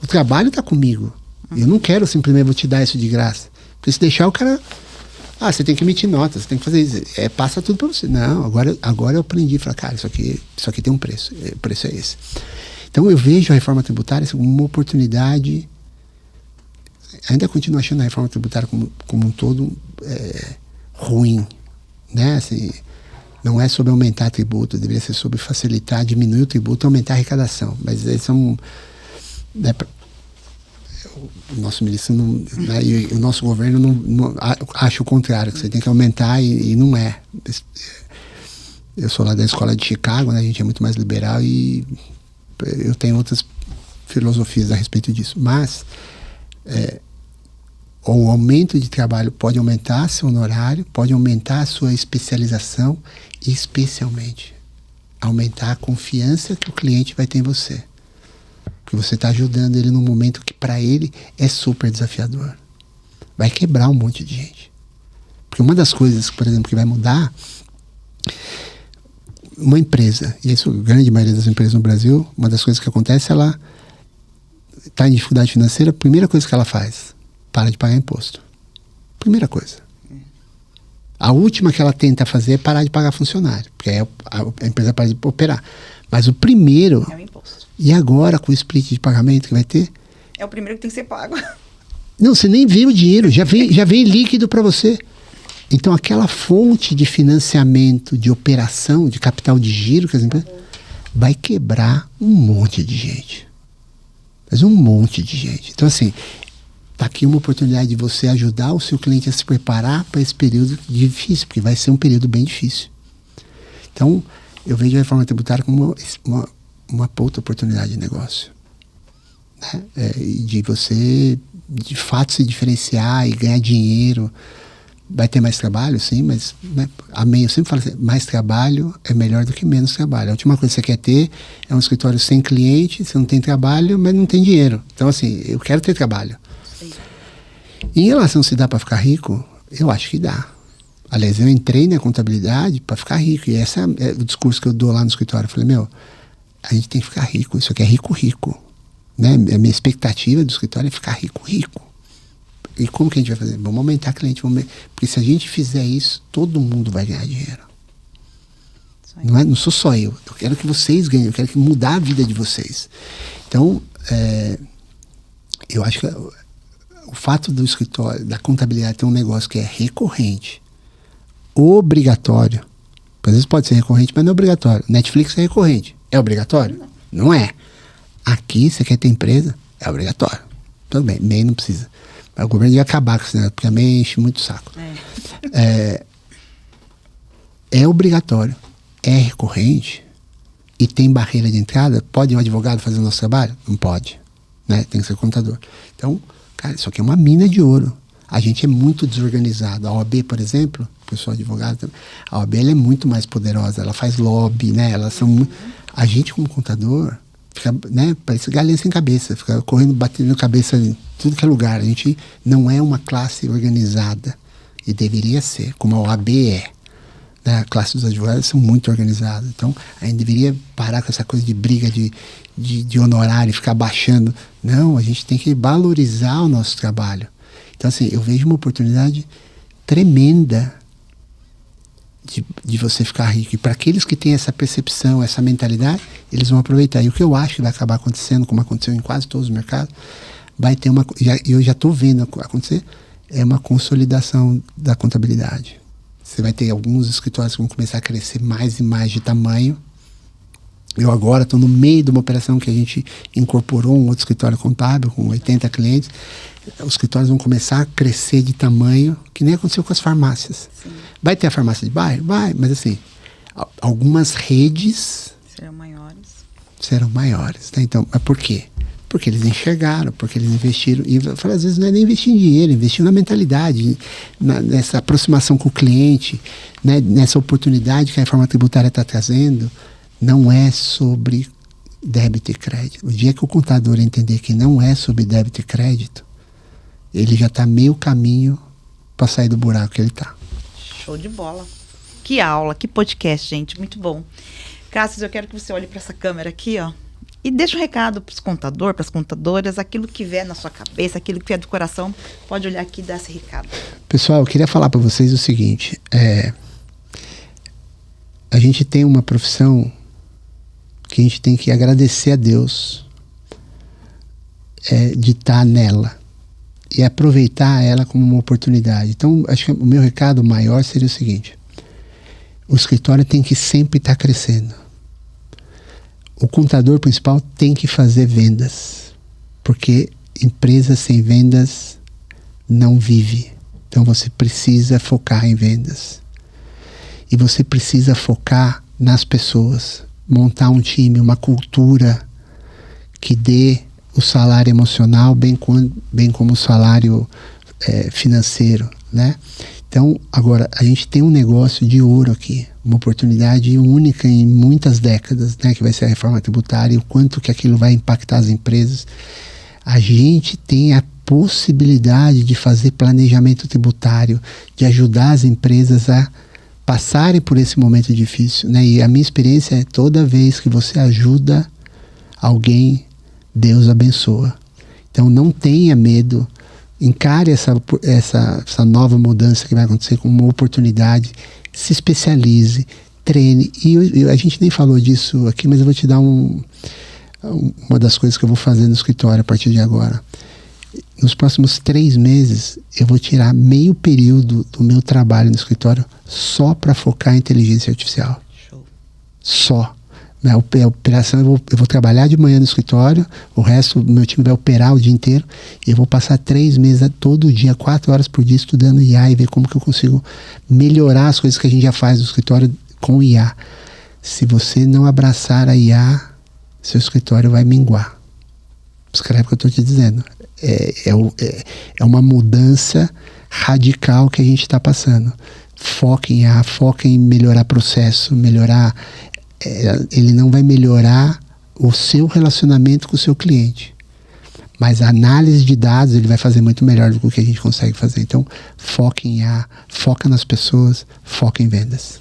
O trabalho está comigo. Eu não quero simplesmente vou te dar isso de graça. Porque se deixar o cara... você tem que emitir notas, você tem que fazer isso. Passa tudo para você. Não, agora eu aprendi. Falar, cara, isso aqui tem um preço. O preço é esse. Então eu vejo a reforma tributária como uma oportunidade. Ainda continuo achando a reforma tributária como um todo ruim. Né? Assim, não é sobre aumentar tributo, deveria ser sobre facilitar, diminuir o tributo e aumentar a arrecadação. Mas eles são... Né, o nosso ministro né, e o nosso governo não acha o contrário, que você tem que aumentar e não é. Eu sou lá da escola de Chicago, né, a gente é muito mais liberal e eu tenho outras filosofias a respeito disso. Mas o aumento de trabalho pode aumentar seu honorário, pode aumentar a sua especialização e, especialmente, aumentar a confiança que o cliente vai ter em você. Porque você está ajudando ele num momento que para ele é super desafiador. Vai quebrar um monte de gente. Porque uma das coisas, por exemplo, que vai mudar, uma empresa, e isso a grande maioria das empresas no Brasil, uma das coisas que acontece, ela está em dificuldade financeira, a primeira coisa que ela faz, para de pagar imposto. Primeira coisa. A última que ela tenta fazer é parar de pagar funcionário, porque aí a empresa para de operar. Mas o primeiro... É o imposto. E agora, com o split de pagamento que vai ter... É o primeiro que tem que ser pago. Não, você nem vê o dinheiro, já vem líquido para você. Então, aquela fonte de financiamento, de operação, de capital de giro que as empresas... vai quebrar um monte de gente. Mas um monte de gente. Então, assim, tá aqui uma oportunidade de você ajudar o seu cliente a se preparar para esse período difícil, porque vai ser um período bem difícil. Então, eu vejo a reforma tributária como uma puta oportunidade de negócio. Né? De você, de fato, se diferenciar e ganhar dinheiro. Vai ter mais trabalho, sim, mas né, eu sempre falo assim, mais trabalho é melhor do que menos trabalho. A última coisa que você quer ter é um escritório sem cliente, você não tem trabalho, mas não tem dinheiro. Então, assim, eu quero ter trabalho. Sim. Em relação a se dá para ficar rico, eu acho que dá. Aliás, eu entrei na contabilidade para ficar rico, e esse é o discurso que eu dou lá no escritório. Eu falei, a gente tem que ficar rico, isso aqui é rico. Né? A minha expectativa do escritório é ficar rico. E como que a gente vai fazer? Vamos aumentar cliente. Porque se a gente fizer isso, todo mundo vai ganhar dinheiro. Não sou só eu. Eu quero que vocês ganhem. Eu quero que mudar a vida de vocês. Então, eu acho que o fato do escritório, da contabilidade ter um negócio que é recorrente, obrigatório. Às vezes pode ser recorrente, mas não é obrigatório. Netflix é recorrente. É obrigatório? Não é. Aqui, você quer ter empresa? É obrigatório. Tudo bem, MEI não precisa. O governo ia acabar com isso, né? Porque a MEI enche muito o saco. É obrigatório, é recorrente e tem barreira de entrada. Pode um advogado fazer o nosso trabalho? Não pode. Né? Tem que ser contador. Então, cara, isso aqui é uma mina de ouro. A gente é muito desorganizado. A OAB, por exemplo, o pessoal advogado, a OAB ela é muito mais poderosa. Ela faz lobby, né? A gente, como contador, fica, né, parece galinha sem cabeça, fica correndo, batendo cabeça em tudo que é lugar. A gente não é uma classe organizada e deveria ser, como a OAB é. Né? A classe dos advogados são muito organizados. Então, a gente deveria parar com essa coisa de briga de honorário e ficar baixando. Não, a gente tem que valorizar o nosso trabalho. Então, assim, eu vejo uma oportunidade tremenda de você ficar rico. E para aqueles que têm essa percepção, essa mentalidade, eles vão aproveitar. E o que eu acho que vai acabar acontecendo, como aconteceu em quase todos os mercados, vai ter eu já estou vendo acontecer, é uma consolidação da contabilidade. Você vai ter alguns escritórios que vão começar a crescer mais e mais de tamanho. Eu agora estou no meio de uma operação que a gente incorporou um outro escritório contábil com 80 clientes. Os escritórios vão começar a crescer de tamanho, que nem aconteceu com as farmácias. Sim. Vai ter a farmácia de bairro? Vai, mas assim, algumas redes serão maiores. Tá? Então, mas por quê? Porque eles enxergaram, porque eles investiram. E às vezes não é nem investir em dinheiro, investir na mentalidade, nessa aproximação com o cliente, né? Nessa oportunidade que a reforma tributária está trazendo. Não é sobre débito e crédito. O dia que o contador entender que não é sobre débito e crédito, ele já está meio caminho para sair do buraco que ele está. Show de bola. Que aula, que podcast, gente. Muito bom. Cássio, eu quero que você olhe para essa câmera aqui, ó, e deixe um recado para os contadores, para as contadoras, aquilo que vier na sua cabeça, aquilo que vier do coração, pode olhar aqui e dar esse recado. Pessoal, eu queria falar para vocês o seguinte, a gente tem uma profissão que a gente tem que agradecer a Deus de estar nela e aproveitar ela como uma oportunidade. Então, acho que o meu recado maior seria o seguinte: o escritório tem que sempre estar crescendo. O contador principal tem que fazer vendas, porque empresa sem vendas não vive. Então, você precisa focar em vendas. E você precisa focar nas pessoas. Montar um time, uma cultura que dê o salário emocional bem como o salário financeiro, né? Então, agora, a gente tem um negócio de ouro aqui, uma oportunidade única em muitas décadas, né? Que vai ser a reforma tributária e o quanto que aquilo vai impactar as empresas. A gente tem a possibilidade de fazer planejamento tributário, de ajudar as empresas a passarem por esse momento difícil, né? E a minha experiência é toda vez que você ajuda alguém, Deus abençoa. Então não tenha medo, encare essa nova mudança que vai acontecer como uma oportunidade, se especialize, treine. E a gente nem falou disso aqui, mas eu vou te dar uma das coisas que eu vou fazer no escritório a partir de agora. Nos próximos 3 meses, eu vou tirar meio período do meu trabalho no escritório só para focar em inteligência artificial. Show. Só. A operação, eu vou trabalhar de manhã no escritório, o resto do meu time vai operar o dia inteiro, e eu vou passar 3 meses todo dia, 4 horas por dia, estudando IA e ver como que eu consigo melhorar as coisas que a gente já faz no escritório com IA. Se você não abraçar a IA, seu escritório vai minguar. Escreve o que eu estou te dizendo. É uma mudança radical que a gente está passando. Foca em IA, foca em melhorar processo, melhorar... ele não vai melhorar o seu relacionamento com o seu cliente, mas a análise de dados ele vai fazer muito melhor do que o que a gente consegue fazer. Então, foca em IA, foca nas pessoas, foca em vendas.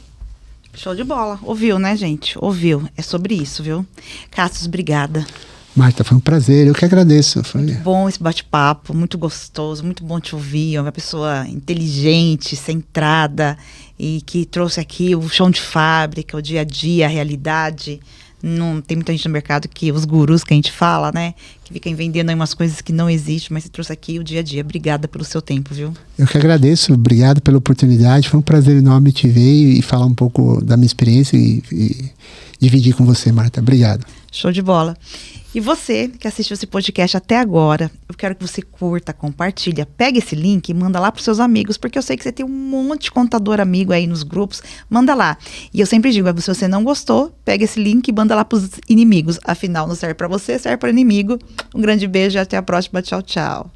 Show de bola. Ouviu, né, gente? Ouviu. É sobre isso, viu? Cassius, obrigada. Marta, foi um prazer, eu que agradeço. Muito bom esse bate-papo, muito gostoso, muito bom te ouvir. É uma pessoa inteligente, centrada e que trouxe aqui o chão de fábrica, o dia a dia, a realidade. Não tem muita gente no mercado que os gurus que a gente fala, né? Que ficam vendendo aí umas coisas que não existem, mas você trouxe aqui o dia a dia. Obrigada pelo seu tempo, viu? Eu que agradeço, obrigado pela oportunidade. Foi um prazer enorme te ver e falar um pouco da minha experiência e dividir com você, Marta. Obrigado. Show de bola. E você que assistiu esse podcast até agora, eu quero que você curta, compartilha, pega esse link e manda lá para os seus amigos, porque eu sei que você tem um monte de contador amigo aí nos grupos, manda lá. E eu sempre digo, se você não gostou, pega esse link e manda lá para os inimigos. Afinal, não serve para você, serve para o inimigo. Um grande beijo e até a próxima. Tchau, tchau.